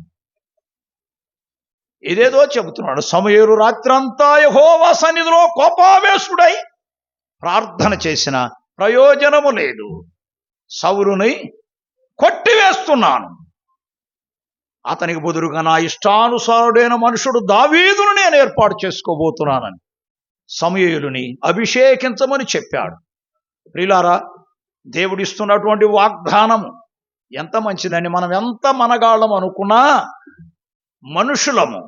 ఇదేదో చెబుతున్నాడు. సమూయేలు రాత్రంతా యెహోవా సన్నిధిలో కోపావేశుడై ప్రార్థన చేసిన ప్రయోజనము లేదు. సౌలుని కొట్టివేస్తున్నాను, అతనికి బదులుగా నా ఇష్టానుసారుడైన మనుషుడు దావీదును నేను ఏర్పాటు చేసుకోబోతున్నానని సమూయేలుని అభిషేకించమని చెప్పాడు. ప్రియులారా, దేవుడిస్తున్నటువంటి వాగ్దానము ఎంత మంచిదని. మనం ఎంత మనగాళ్ళం అనుకున్నా మనుషులము.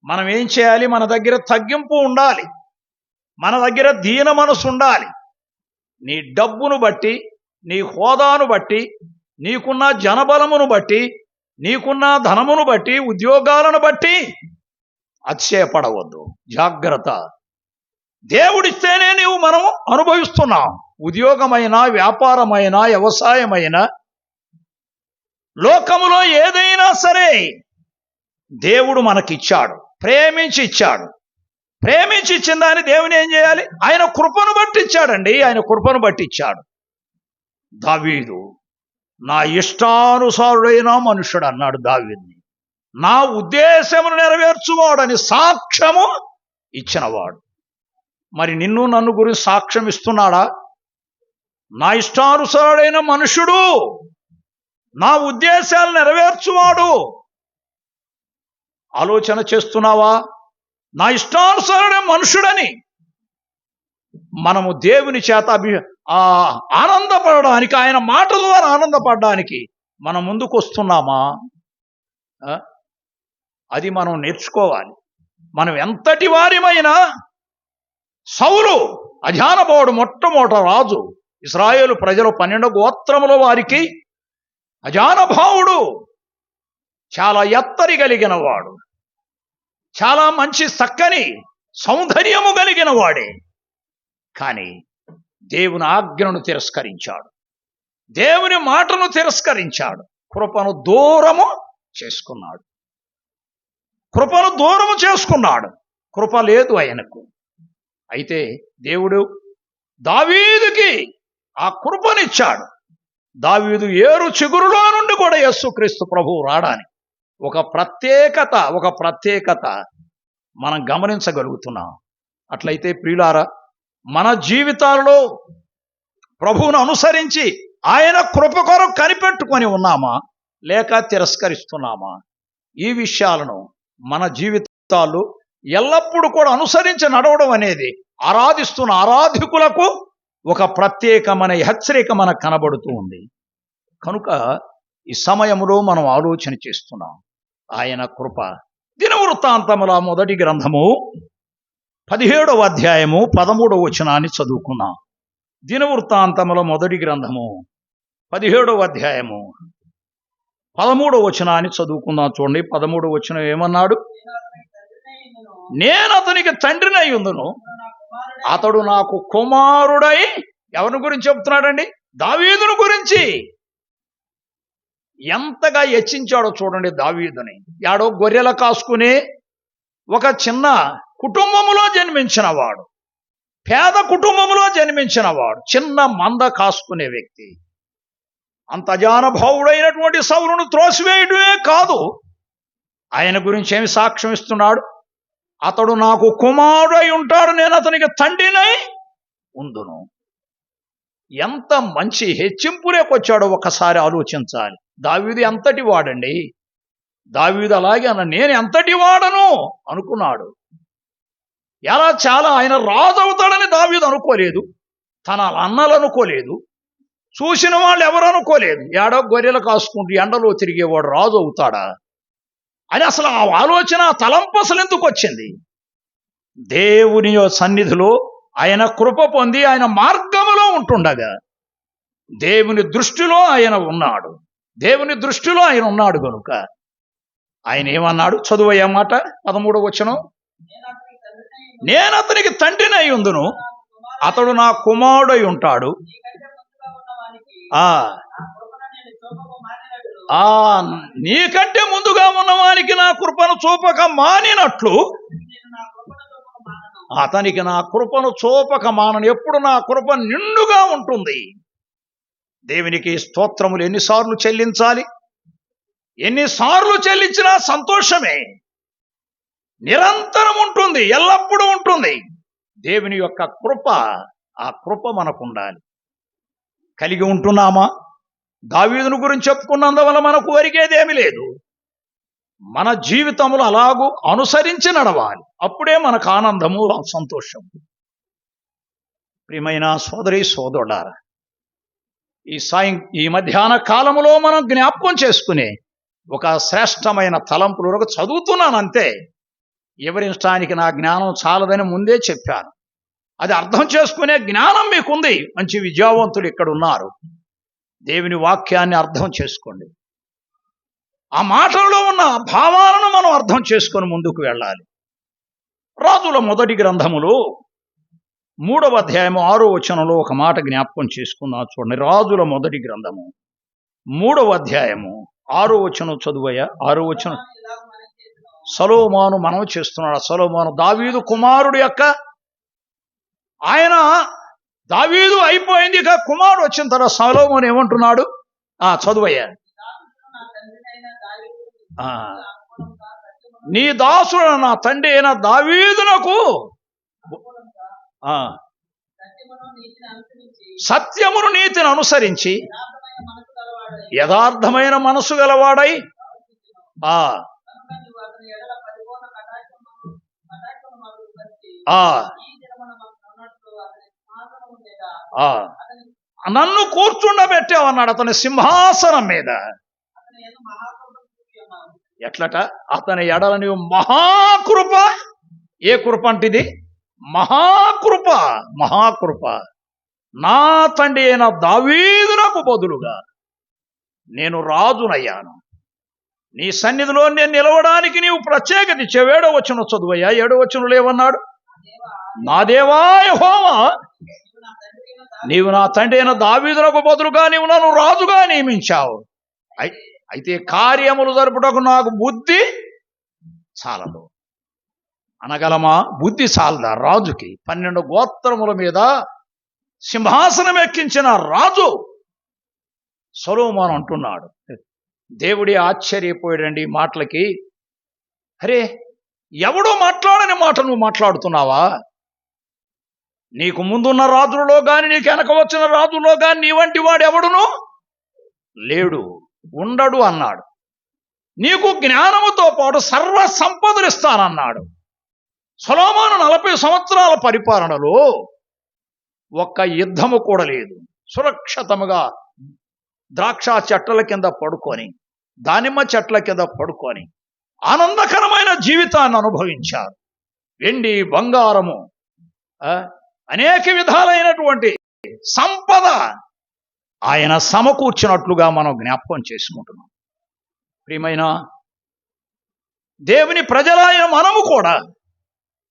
మనం ఏం చేయాలి? మన దగ్గర తగ్గింపు ఉండాలి, మన దగ్గర దీన మనసు ఉండాలి. నీ డబ్బును బట్టి, నీ హోదాను బట్టి, నీకున్న జనబలమును బట్టి, నీకున్న ధనమును బట్టి, ఉద్యోగాలను బట్టి అతిశయపడవద్దు. జాగ్రత్త. దేవుడిస్తేనే మనం అనుభవిస్తున్నాం. ఉద్యోగమైన, వ్యాపారమైన, వ్యవసాయమైన, లోకములో ఏదైనా సరే దేవుడు మనకిచ్చాడు, ప్రేమించి ఇచ్చాడు. ప్రేమించి ఇచ్చిన దాన్ని దేవుని ఏం చేయాలి? ఆయన కృపను బట్టి ఇచ్చాడండి. ఆయన కృపను బట్టి ఇచ్చాడు. దావీదు నా ఇష్టానుసారుడైన మనుషుడు అన్నాడు దావీదుని. నా ఉద్దేశమును నెరవేర్చువాడని సాక్ష్యము ఇచ్చినవాడు. మరి నిన్ను నన్ను గురించి సాక్ష్యం ఇస్తున్నాడా? నా ఇష్టానుసారుడైన మనుషుడు, నా ఉద్దేశాలు నెరవేర్చువాడు. ఆలోచన చేస్తున్నావా? నా ఇష్టానుసారుడైన మనుషుడని మనము దేవుని చేత ఆనందపడడానికి, ఆయన మాట ద్వారా ఆనందపడడానికి మనం ముందుకు వస్తున్నామా? అది మనం నేర్చుకోవాలి. మనం ఎంతటి వారిమైనా, సౌలు అజానబోడు మొట్టమొదట రాజు, ఇశ్రాయేలు ప్రజలు 12 గోత్రముల వారికి అజానభావుడు, చాలా ఎత్తరి కలిగిన వాడు, చాలా మంచి చక్కని సౌందర్యము కలిగిన వాడే. కానీ దేవుని ఆజ్ఞను తిరస్కరించాడు, దేవుని మాటను తిరస్కరించాడు, కృపను దూరము చేసుకున్నాడు. కృపను దూరము చేసుకున్నాడు. కృప లేదు ఆయనకు. అయితే దేవుడు దావీదుకి ఆ కృపనిచ్చాడు. దావీదు ఏరు చిగురులో నుండి కూడా యేసుక్రీస్తు ప్రభువు రావడానికి ఒక ప్రత్యేకత మనం గమనించగలుగుతున్నాం. అట్లయితే ప్రియులారా, మన జీవితాల్లో ప్రభువును అనుసరించి ఆయన కృప కొరకు కనిపెట్టుకొని ఉన్నామా, లేక తిరస్కరిస్తున్నామా? ఈ విషయాలను మన జీవితాల్లో ఎల్లప్పుడూ కూడా అనుసరించి నడవడం అనేది ఆరాధిస్తున్న ఆరాధికులకు ఒక ప్రత్యేకమైన హెచ్చరిక మనకు కనబడుతూ ఉంది. కనుక ఈ సమయంలో మనం ఆలోచన చేస్తున్నాం. ఆయన కృప. దినవృత్తాంతముల మొదటి గ్రంథము 17వ అధ్యాయము 13వ వచనాన్ని చదువుకున్నాం. దినవృత్తాంతముల మొదటి గ్రంథము 17వ అధ్యాయము 13వ వచనాన్ని చదువుకుందాం. చూడండి, 13వ వచనం ఏమన్నాడు? నేను అతనికి తండ్రినై ఉందును, అతడు నాకు కుమారుడై. ఎవరిని గురించి చెప్తున్నాడండి? దావీదును గురించి. ఎంతగా హెచ్చించాడో చూడండి దావీదుని. యాడో గొర్రెల కాసుకునే ఒక చిన్న కుటుంబములో జన్మించినవాడు, పేద కుటుంబంలో జన్మించినవాడు, చిన్న మంద కాసుకునే వ్యక్తి. అంత అజానభావుడైనటువంటి సౌలును త్రోసివేయడమే కాదు, ఆయన గురించి ఏమి సాక్ష్యం ఇస్తున్నాడు? అతడు నాకు కుమారుడై ఉంటాడు, నేను అతనికి తండ్రినై ఉందును. ఎంత మంచి హెచ్చింపులేకొచ్చాడో ఒకసారి ఆలోచించాలి. దావీదు ఎంతటి వాడండి? దావీదు అలాగే అన్న, నేను ఎంతటి వాడను అనుకున్నాడు. చాలా ఆయన రాజు అవుతాడని దావీదు అనుకోలేదు, తన అన్నలు అనుకోలేదు, చూసిన వాళ్ళు ఎవరు అనుకోలేదు. ఏడో గొర్రెలు కాసుకుంటూ ఎండలో తిరిగేవాడు రాజు అవుతాడా అని అసలు ఆ ఆలోచన, తలంపు అసలు ఎందుకు వచ్చింది? దేవుని సన్నిధిలో ఆయన కృప పొంది ఆయన మార్గములో ఉంటుండగా దేవుని దృష్టిలో ఆయన ఉన్నాడు. దేవుని దృష్టిలో ఆయన ఉన్నాడు కనుక ఆయన ఏమన్నాడు? చదువయ్యా మాట 13వ వచనం. నేను అతనికి తండ్రినై ఉందును, అతడు నా కుమారుడై ఉంటాడు. నీకంటే ముందుగా ఉన్నవానికి నా కృపను చూపక మానినట్లు అతనికి నా కృపను చూపక మానను. ఎప్పుడు నా కృప నిండుగా ఉంటుంది. దేవునికి స్తోత్రములు ఎన్నిసార్లు చెల్లించాలి? ఎన్నిసార్లు చెల్లించినా సంతోషమే. నిరంతరం ఉంటుంది, ఎల్లప్పుడూ ఉంటుంది. దేవుని యొక్క కృప, ఆ కృప మనకు ఉండాలి. కలిగి ఉంటున్నామా? దావీదును గురించి చెప్పుకున్నందువల్ల మనకు ఒరిగేదేమీ లేదు. మన జీవితంలో అలాగూ అనుసరించి నడవాలి. అప్పుడే మనకు ఆనందము, సంతోషం. ప్రియమైన సోదరి సోదరులారా, ఈ మధ్యాహ్న కాలములో మనం జ్ఞాపకం చేసుకునే ఒక శ్రేష్టమైన తలంపులు చదువుతున్నానంతే. వివరించడానికి నా జ్ఞానం చాలదని ముందే చెప్పాను. అది అర్థం చేసుకునే జ్ఞానం మీకుంది. మంచి విద్యావంతులు ఇక్కడ ఉన్నారు. దేవుని వాక్యాన్ని అర్థం చేసుకోండి. ఆ మాటల్లో ఉన్న భావాలను మనం అర్థం చేసుకొని ముందుకు వెళ్ళాలి. రాజుల మొదటి గ్రంథములో 3వ అధ్యాయము 6వ వచనంలో ఒక మాట జ్ఞాపకం చేసుకుందాం. చూడండి, రాజుల మొదటి గ్రంథము 3వ అధ్యాయము 6వ వచనం చదువయ్యా. 6వ వచనం. సొలొమోను మనం చేస్తున్నాడు. సొలొమోను దావీదు కుమారుడు యొక్క, ఆయన దావీదు అయిపోయింది, ఇక కుమారుడు వచ్చిన తర్వాత సొలొమోను ఏమంటున్నాడు? చదువయ్యా. నీ దాసుడు నా తండ్రి అయిన దావీదునకు సత్యమును నీతిని అనుసరించి యథార్థమైన మనసు గలవాడై నన్ను కూర్చుండబెట్టావన్నాడు అతని సింహాసనం మీద. ఎట్లట? అతని ఎడల నీవు మహాకృప. ఏ కృప అంటిది? మహాకృప. మహాకృప. నా తండ్రి అయిన దావీదునకు బదులుగా నేను రాజునయ్యాను. నీ సన్నిధిలో నేను నిలవడానికి నీవు ప్రత్యేకత ఇచ్చావు. 7వ వచనం చదువయ్యా. 7వ వచనం లేవన్నాడు? నా దేవా యెహోవా, నీవు నా తండ్రి అయిన దావీదునకు బదులుగా నీవు నన్ను రాజుగా నియమించావు. అయితే కార్యములు జరుపుటకు నాకు బుద్ధి చాలదు అనగలమా? బుద్ధి చాలదా రాజుకి? 12 గోత్రముల మీద సింహాసనం ఎక్కించిన రాజు సొలొమోను అంటున్నాడు. దేవుడి ఆశ్చర్యపోయాడండి ఈ మాటలకి. అరే, ఎవడో మాట్లాడని మాట నువ్వు మాట్లాడుతున్నావా? నీకు ముందున్న రాజులలో గాని నీకు వెనక వచ్చిన రాజులో గాని నీ వంటి వాడు ఎవడును లేడు, ఉండడు అన్నాడు. నీకు జ్ఞానముతో పాటు సర్వ సంపదలు ఇస్తానన్నాడు. సొలొమోను 40 సంవత్సరాల పరిపాలనలో ఒక్క యుద్ధము కూడా లేదు. సురక్షితముగా ద్రాక్ష చెట్ల కింద పడుకొని, దానిమ్మ చెట్ల కింద పడుకొని ఆనందకరమైన జీవితాన్ని అనుభవించారు. వెండి, బంగారము, అనేక విధాలైనటువంటి సంపద ఆయన సమకూర్చినట్లుగా మనం జ్ఞాపకం చేసుకుంటున్నాం. ప్రియమైన దేవుని ప్రజలైన మనము కూడా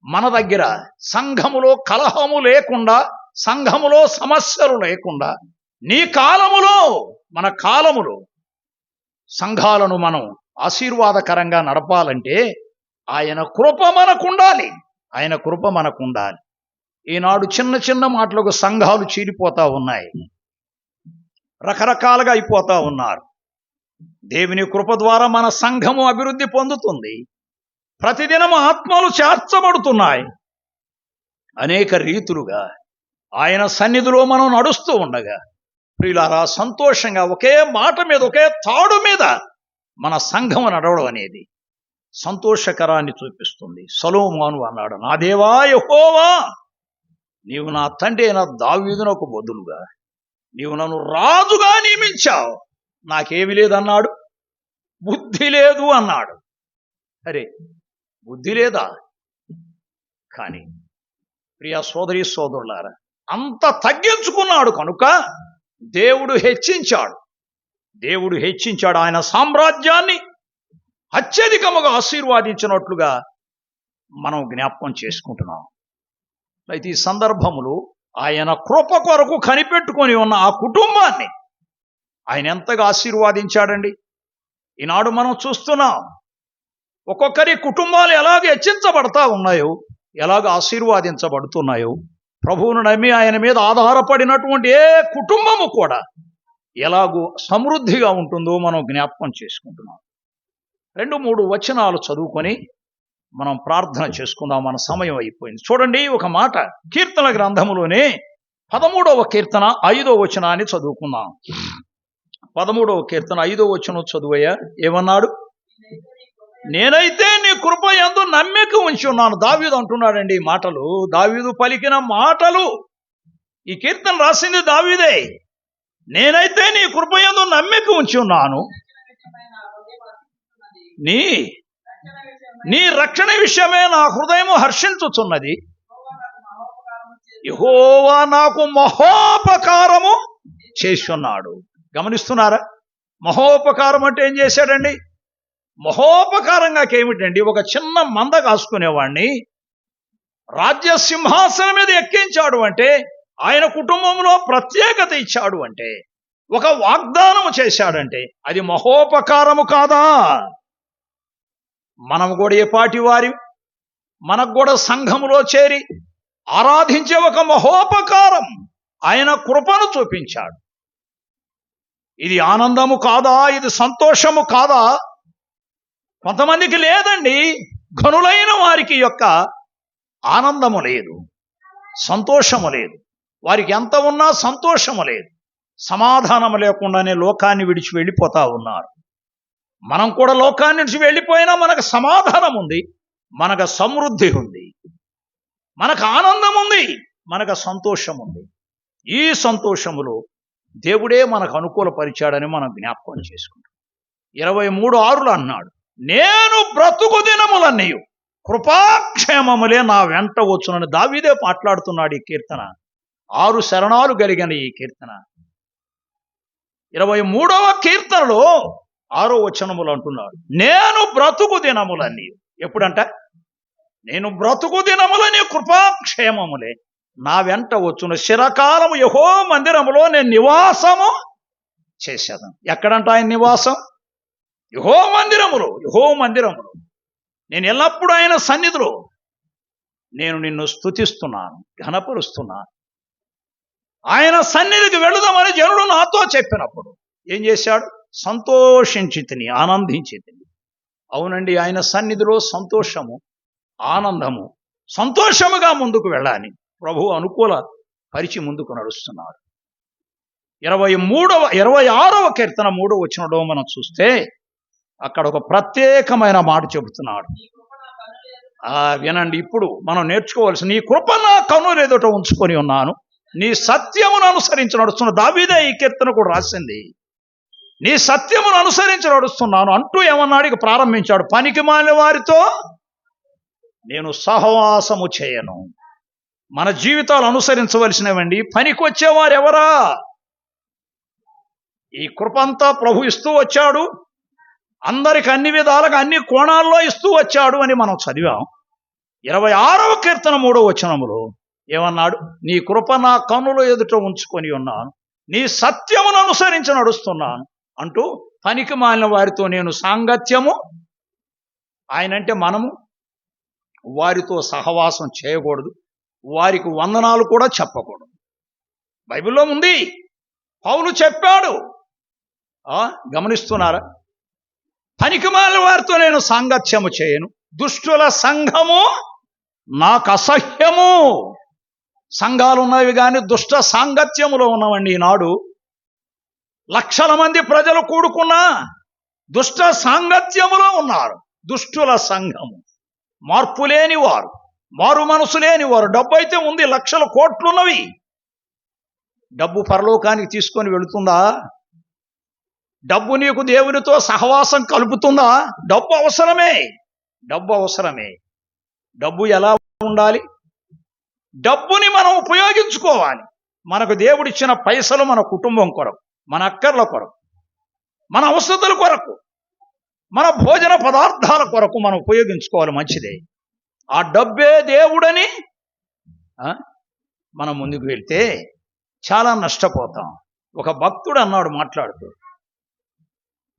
మన దగ్గర సంఘములో కలహము లేకుండా, సంఘములో సమస్యలు లేకుండా, నీ కాలములో మన కాలములో సంఘాలను మనం ఆశీర్వాదకరంగా నడపాలంటే ఆయన కృప మనకుండాలి. ఆయన కృప మనకుండాలి. ఈనాడు చిన్న చిన్న మాటలకు సంఘాలు చీలిపోతా ఉన్నాయి, రకరకాలుగా అయిపోతా ఉన్నారు. దేవుని కృప ద్వారా మన సంఘము అభివృద్ధి పొందుతుంది. ప్రతిదినం ఆత్మలు చేర్చబడుతున్నాయి. అనేక రీతులుగా ఆయన సన్నిధిలో మనం నడుస్తూ ఉండగా ప్రియులారా, సంతోషంగా ఒకే మాట మీద, ఒకే తాడు మీద మన సంఘము నడవడం అనేది సంతోషకరాన్ని చూపిస్తుంది. సొలొమోను అన్నాడు, నా దేవా యెహోవా, నీవు నా తండ్రి అయిన దావీదునకు బదులుగా నీవు నన్ను రాజుగా నియమించావు. నాకేమి లేదన్నాడు, బుద్ధి లేదు అన్నాడు. అరే, బుద్ధి లేదా? కానీ ప్రియ సోదరి సోదరులారా, అంత తగ్గించుకున్నాడు కనుక దేవుడు హెచ్చించాడు. దేవుడు హెచ్చించాడు. ఆయన సామ్రాజ్యాన్ని అత్యధికముగా ఆశీర్వాదించినట్లుగా మనం జ్ఞాపకం చేసుకుంటున్నాం. అయితే ఈ సందర్భములు ఆయన కృప కొరకు కనిపెట్టుకొని ఉన్న ఆ కుటుంబాన్ని ఆయన ఎంతగా ఆశీర్వాదించాడండి. ఈనాడు మనం చూస్తున్నాం ఒక్కొక్కరి కుటుంబాలు ఎలాగ హెచ్చించబడతా ఉన్నాయో, ఎలాగ ఆశీర్వాదించబడుతున్నాయో, ప్రభువును నమ్మి ఆయన మీద ఆధారపడినటువంటి ఏ కుటుంబము కూడా ఎలాగూ సమృద్ధిగా ఉంటుందో మనం జ్ఞాపకం చేసుకుంటున్నాం. 2-3 వచనాలు చదువుకొని మనం ప్రార్థన చేసుకుందాం. మన సమయం అయిపోయింది. చూడండి, ఒక మాట కీర్తన గ్రంథములోనే 13వ కీర్తన 5వ వచనాన్ని చదువుకుందాం. 13వ కీర్తన 5వ వచనం చదువయ్యా. ఏమన్నాడు? నేనైతే నీ కృప యందు నమ్మిక ఉంచి ఉన్నాను. దావీదు అంటున్నాడండి ఈ మాటలు. దావీదు పలికిన మాటలు. ఈ కీర్తన రాసింది దావీదే. నేనైతే నీ కృప యందు నమ్మిక ఉంచి ఉన్నాను. నీ రక్షణ విషయమే నా హృదయము హర్షించుచున్నది. యెహోవా నాకు మహోపకారము చేస్తున్నాడు. గమనిస్తున్నారా? మహోపకారం అంటే ఏం చేశాడండి? మహోపకారంగా ఏమిటండి? ఒక చిన్న మంద కాసుకునేవాడిని రాజ్య సింహాసనం మీద ఎక్కించాడు అంటే, ఆయన కుటుంబంలో ప్రత్యేకత ఇచ్చాడు అంటే, ఒక వాగ్దానము చేశాడంటే అది మహోపకారము కాదా? మనం కూడా ఏ పాటి వారి, మనకు కూడా సంఘములో చేరి ఆరాధించే ఒక మహోపకారం ఆయన కృపను చూపించాడు. ఇది ఆనందము కాదా? ఇది సంతోషము కాదా? కొంతమందికి లేదండి. ఘనులైన వారికి యొక్క ఆనందము లేదు, సంతోషము లేదు. వారికి ఎంత ఉన్నా సంతోషము లేదు, సమాధానము లేకుండానే లోకాన్ని విడిచి వెళ్ళిపోతా ఉన్నారు. మనం కూడా లోకాన్ని విడిచి వెళ్ళిపోయినా మనకు సమాధానం ఉంది, మనకు సమృద్ధి ఉంది, మనకు ఆనందం ఉంది, మనకు సంతోషం ఉంది. ఈ సంతోషములో దేవుడే మనకు అనుకూలపరిచాడని మనం జ్ఞాపకం చేసుకుంటాం. 23:6 అన్నాడు, నేను బ్రతుకు దినములన్నయు కృపాక్షేమములే నా వెంట వచ్చునని దావీదే మాట్లాడుతున్నాడు. ఈ కీర్తన 6 శరణాలు కలిగిన ఈ కీర్తన 23వ కీర్తనలో 6వ వచనములు అంటున్నాడు, నేను బ్రతుకు దినములన్నయు. ఎప్పుడంట? నేను బ్రతుకు దినములని కృపాక్షేమములే నా వెంట వచ్చును. చిరకాలము యెహోవా మందిరములో నేను నివాసము చేసేదాను. ఎక్కడంట ఆయన నివాసం? యెహోవా మందిరములో. యెహోవా మందిరములో నేను ఎల్లప్పుడూ ఆయన సన్నిధిలో నేను నిన్ను స్తుతిస్తున్నాను, ఘనపరుస్తున్నాను. ఆయన సన్నిధికి వెళుదామని జనుడు నాతో చెప్పినప్పుడు ఏం చేశాడు? సంతోషించి తిని, ఆనందించి తిని. అవునండి, ఆయన సన్నిధిలో సంతోషము, ఆనందము, సంతోషముగా ముందుకు వెళ్ళాలి. ప్రభువు అనుకూల పరిచి ముందుకు నడుస్తున్నాడు. 26వ కీర్తన 3వ వచనంలో మనం చూస్తే అక్కడ ఒక ప్రత్యేకమైన మాట చెబుతున్నాడు. వినండి, ఇప్పుడు మనం నేర్చుకోవాల్సిన, నీ కృప నా కన్నులెదుట ఉంచుకొని ఉన్నాను, నీ సత్యమును అనుసరించి నడుస్తున్న. దావీదే ఈ కీర్తన కూడా రాసింది. నీ సత్యమును అనుసరించి నడుస్తున్నాను అంటూ ఏమన్నాడు? ఇక ప్రారంభించాడు, పనికి మాలిన వారితో నేను సహవాసము చేయను. మన జీవితాలు అనుసరించవలసినవండి. పనికి వచ్చేవారు ఎవరా? ఈ కృపంతా ప్రభు ఇస్తూ వచ్చాడు, అందరికి అన్ని విధాలుగా అన్ని కోణాల్లో ఇస్తూ వచ్చాడు అని మనం చదివాం. 26వ కీర్తన 3వ వచనములో ఏమన్నాడు? నీ కృప నా కన్నుల ఎదుట ఉంచుకొని ఉన్నాను, నీ సత్యమును అనుసరించి నడుస్తున్నాను అంటూ పనికి మాలిన వారితో నేను సాంగత్యము, ఆయనంటే మనము వారితో సహవాసం చేయకూడదు, వారికి వందనాలు కూడా చెప్పకూడదు. బైబిల్లో ఉంది, పౌలు చెప్పాడు. గమనిస్తున్నారా? పనికిమాలిన వారితో నేను సాంగత్యము చేయను, దుష్టుల సంఘము నాకు అసహ్యము. సంఘాలు ఉన్నవి కానీ దుష్ట సాంగత్యములో ఉన్నవండి. ఈనాడు లక్షల మంది ప్రజలు కూడుకున్నా దుష్ట సాంగత్యములో ఉన్నారు. దుష్టుల సంఘము, మార్పు లేని వారు, మారు మనసు లేని వారు. డబ్బు అయితే ఉంది, లక్షల కోట్లున్నవి. డబ్బు పరలోకానికి తీసుకొని వెళుతుందా? డబ్బు నీకు దేవునితో సహవాసం కలుపుతుందా? డబ్బు అవసరమే, డబ్బు అవసరమే. డబ్బు ఎలా ఉండాలి? డబ్బుని మనం ఉపయోగించుకోవాలి. మనకు దేవుడిచ్చిన పైసలు మన కుటుంబం కొరకు, మన అక్కర్ల కొరకు, మన అవసరతల కొరకు, మన భోజన పదార్థాల కొరకు మనం ఉపయోగించుకోవాలి. మంచిదే. ఆ డబ్బే దేవుడని మనం ముందుకు వెళ్తే చాలా నష్టపోతాం. ఒక భక్తుడు అన్నాడు మాట్లాడుతూ,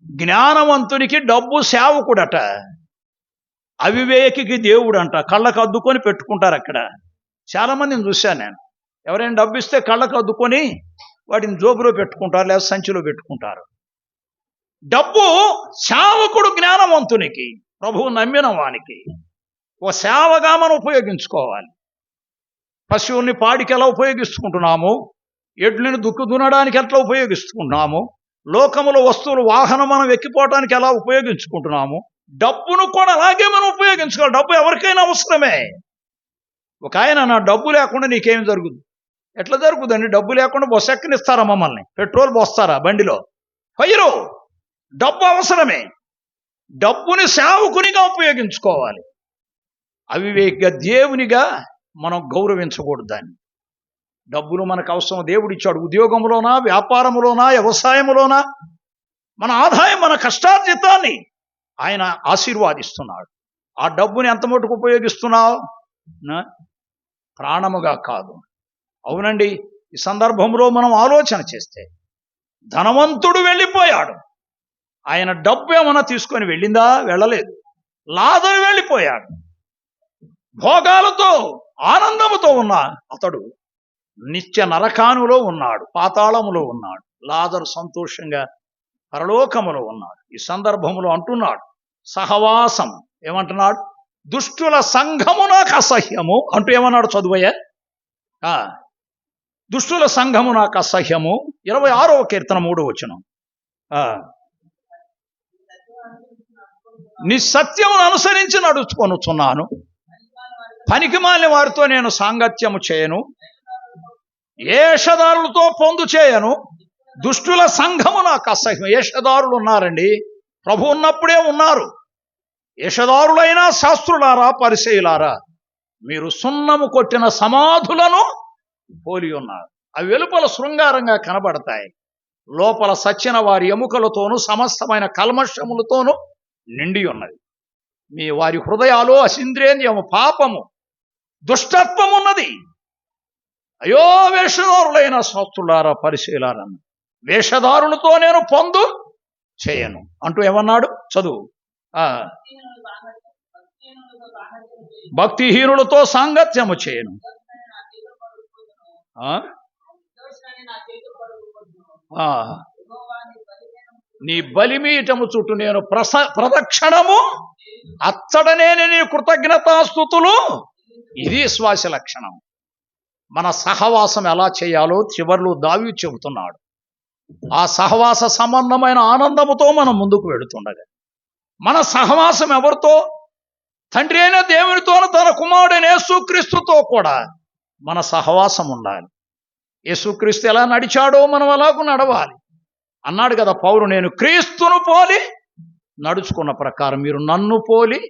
జ్ఞానవంతునికి డబ్బు సేవకుడట, అవివేకికి దేవుడంట. కళ్ళకు అద్దుకొని పెట్టుకుంటారు అక్కడ. చాలా మందిని చూశాను నేను. ఎవరైనా డబ్బు ఇస్తే కళ్ళకు అద్దుకొని వాటిని జోబులో పెట్టుకుంటారు, లేదా సంచిలో పెట్టుకుంటారు. డబ్బు సేవకుడు జ్ఞానవంతునికి, ప్రభువు నమ్మిన వానికి ఓ సేవగా మనం ఉపయోగించుకోవాలి. పశువుల్ని పాడికి ఎలా ఉపయోగిస్తుకుంటున్నాము, ఎడ్లని దుక్కు దున్నడానికి ఎట్లా ఉపయోగిస్తున్నాము, లోకములో వస్తువులు వాహనం మనం ఎక్కిపోవడానికి ఎలా ఉపయోగించుకుంటున్నాము, డబ్బును కూడా అలాగే మనం ఉపయోగించుకోవాలి. డబ్బు ఎవరికైనా అవసరమే. ఒక ఆయన, నా డబ్బు లేకుండా నీకేం జరుగుతుంది? ఎట్లా జరుగుతుందండి? డబ్బు లేకుండా బస్సు ఎక్కనిస్తారా? మమ్మల్ని పెట్రోల్ పోస్తారా బండిలో? పోయిరు. డబ్బు అవసరమే. డబ్బుని సేవకునిగా ఉపయోగించుకోవాలి. అవివేకిగా దేవునిగా మనం గౌరవించకూడదు దాన్ని. డబ్బులు మనకు అవసరం, దేవుడిచ్చాడు. ఉద్యోగంలోనా, వ్యాపారంలోనా, వ్యవసాయంలోనా మన ఆదాయం, మన కష్టార్జితాన్ని ఆయన ఆశీర్వాదిస్తున్నాడు. ఆ డబ్బుని ఎంత మటుకు ఉపయోగిస్తున్నావు? ప్రాణముగా కాదు. అవునండి, ఈ సందర్భంలో మనం ఆలోచన చేస్తే ధనవంతుడు వెళ్ళిపోయాడు. ఆయన డబ్బు ఏమన్నా తీసుకొని వెళ్ళిందా? వెళ్ళలేదు. లాజరు వెళ్ళిపోయాడు. భోగాలతో ఆనందముతో ఉన్న అతడు నిత్య నరకానులో ఉన్నాడు, పాతాళములో ఉన్నాడు. లాజరు సంతోషంగా పరలోకములో ఉన్నాడు. ఈ సందర్భంలో అంటున్నాడు, సహవాసం ఏమంటున్నాడు? దుష్టుల సంఘము నాకు అసహ్యము అంటూ ఏమన్నాడు? చదువయ్యా. దుష్టుల సంఘము నాకు అసహ్యము. 26వ కీర్తన 3వ వచనం. నీ సత్యమును అనుసరించి నడుచుకొనుచున్నాను, పనికిమాలిన వారితో నేను సాంగత్యము చేయను, ఏషదారులతో పొందు చేయను, దుష్టుల సంఘము నాకు అసహ్యం. ఏషదారులు ఉన్నారండి, ప్రభు ఉన్నప్పుడే ఉన్నారు. ఏషదారులైన శాస్త్రులారా, పరిసయ్యులారా, మీరు సున్నము కొట్టిన సమాధులను పోలి ఉన్నారు. అవి వెలుపల శృంగారంగా కనబడతాయి, లోపల సచ్చిన వారి ఎముకలతోనూ సమస్తమైన కల్మషములతోనూ నిండి ఉన్నది. మీ వారి హృదయాలు అసింద్రేంద్రియము, పాపము, దుష్టత్వం ఉన్నది. అయ్యో వేషధారులైన శాస్త్రులారా, పరిశీలారా, వేషధారులతో నేను పొందు చేయను అంటూ ఏమన్నాడు? చదువు. భక్తిహీనులతో సాంగత్యము చేయను. నీ బలిమీటము చుట్టూ నేను ప్రదక్షిణము అచ్చడనే నీ కృతజ్ఞతాస్తుతులు. ఇది శ్వాస లక్షణం. మన సహవాసం ఎలా చేయాలో చివర్లో దావీదు చెబుతున్నాడు. ఆ సహవాస సంబంధమైన ఆనందముతో మనం ముందుకు వెళుతుండగా, మన సహవాసం ఎవరితో? తండ్రి అయిన దేవునితోనూ తన కుమారుడైన యేసుక్రీస్తుతో కూడా మన సహవాసం ఉండాలి. యేసుక్రీస్తు ఎలా నడిచాడో మనం అలాగూ నడవాలి. అన్నాడు కదా పౌలు, నేను క్రీస్తును పోలి నడుచుకున్న ప్రకారం మీరు నన్ను పోలి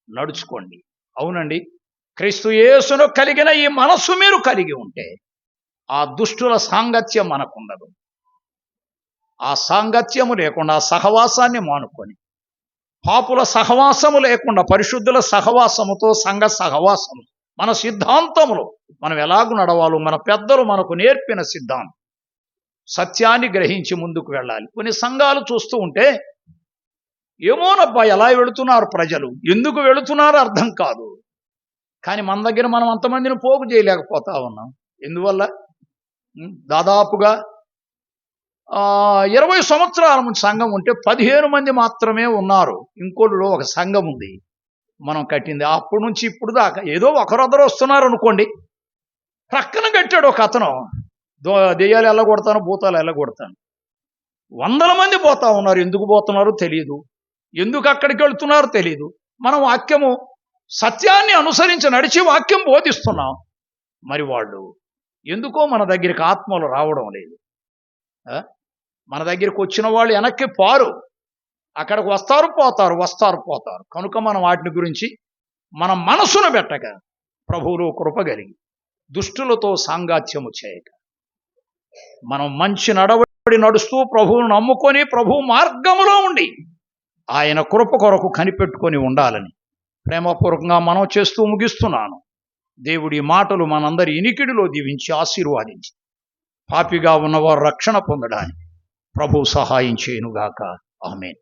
నడుచుకోండి. అవునండి, క్రీస్తు యేసును కలిగిన ఈ మనస్సు మీరు కలిగి ఉంటే ఆ దుష్టుల సాంగత్యం మనకుండదు. ఆ సాంగత్యము లేకుండా, ఆ సహవాసాన్ని మానుకొని, పాపుల సహవాసము లేకుండా పరిశుద్ధుల సహవాసముతో, సంఘ సహవాసము, మన సిద్ధాంతములు మనం ఎలాగూ నడవాలో మన పెద్దలు మనకు నేర్పిన సిద్ధాంతం, సత్యాన్ని గ్రహించి ముందుకు వెళ్ళాలి. కొన్ని సంఘాలు చూస్తూ ఉంటే ఏమోనబ్బా ఎలా వెళుతున్నారు ప్రజలు, ఎందుకు వెళుతున్నారో అర్థం కాదు. కానీ మన దగ్గర మనం అంతమందిని పోగు చేయలేకపోతా ఉన్నాం. ఎందువల్ల? దాదాపుగా 20 సంవత్సరాల ముందు సంఘం ఉంటే 15 మంది మాత్రమే ఉన్నారు. ఇంకోటిలో ఒక సంఘం ఉంది మనం కట్టింది. అప్పటి నుంచి ఇప్పుడు దాకా ఏదో ఒకరొద్దరు వస్తున్నారు అనుకోండి. ప్రక్కన కట్టాడు ఒక అతను, దెయ్యాలు వెళ్ళగొడతాను, భూతాలు వెళ్ళగొడతాను. 100 మంది పోతా ఉన్నారు. ఎందుకు పోతున్నారో తెలియదు, ఎందుకు అక్కడికి వెళ్తున్నారో తెలియదు. మనం వాక్యము సత్యాన్ని అనుసరించి నడిచి వాక్యం బోధిస్తున్నాం. మరి వాళ్ళు ఎందుకో మన దగ్గరికి ఆత్మలు రావడం లేదు. మన దగ్గరికి వచ్చిన వాళ్ళు వెనక్కి పారు, అక్కడికి వస్తారు పోతారు, వస్తారు పోతారు. కనుక మనం వాటిని గురించి మన మనసును పెట్టక, ప్రభువులో కృప కలిగి దుష్టులతో సాంగత్యము చేయక, మనం మంచి నడవడి నడుస్తూ ప్రభువును నమ్ముకొని ప్రభు మార్గములో ఉండి ఆయన కృప కొరకు కనిపెట్టుకొని ఉండాలని ప్రేమపూర్వకంగా మనం చేస్తూ ముగిస్తున్నాను. దేవుడి మాటలు మనందరి ఇనికిడిలో దీవించి ఆశీర్వాదించి పాపిగా ఉన్నవారు రక్షణ పొందడానికి ప్రభు సహాయం చేయనుగాక. ఆమేన్.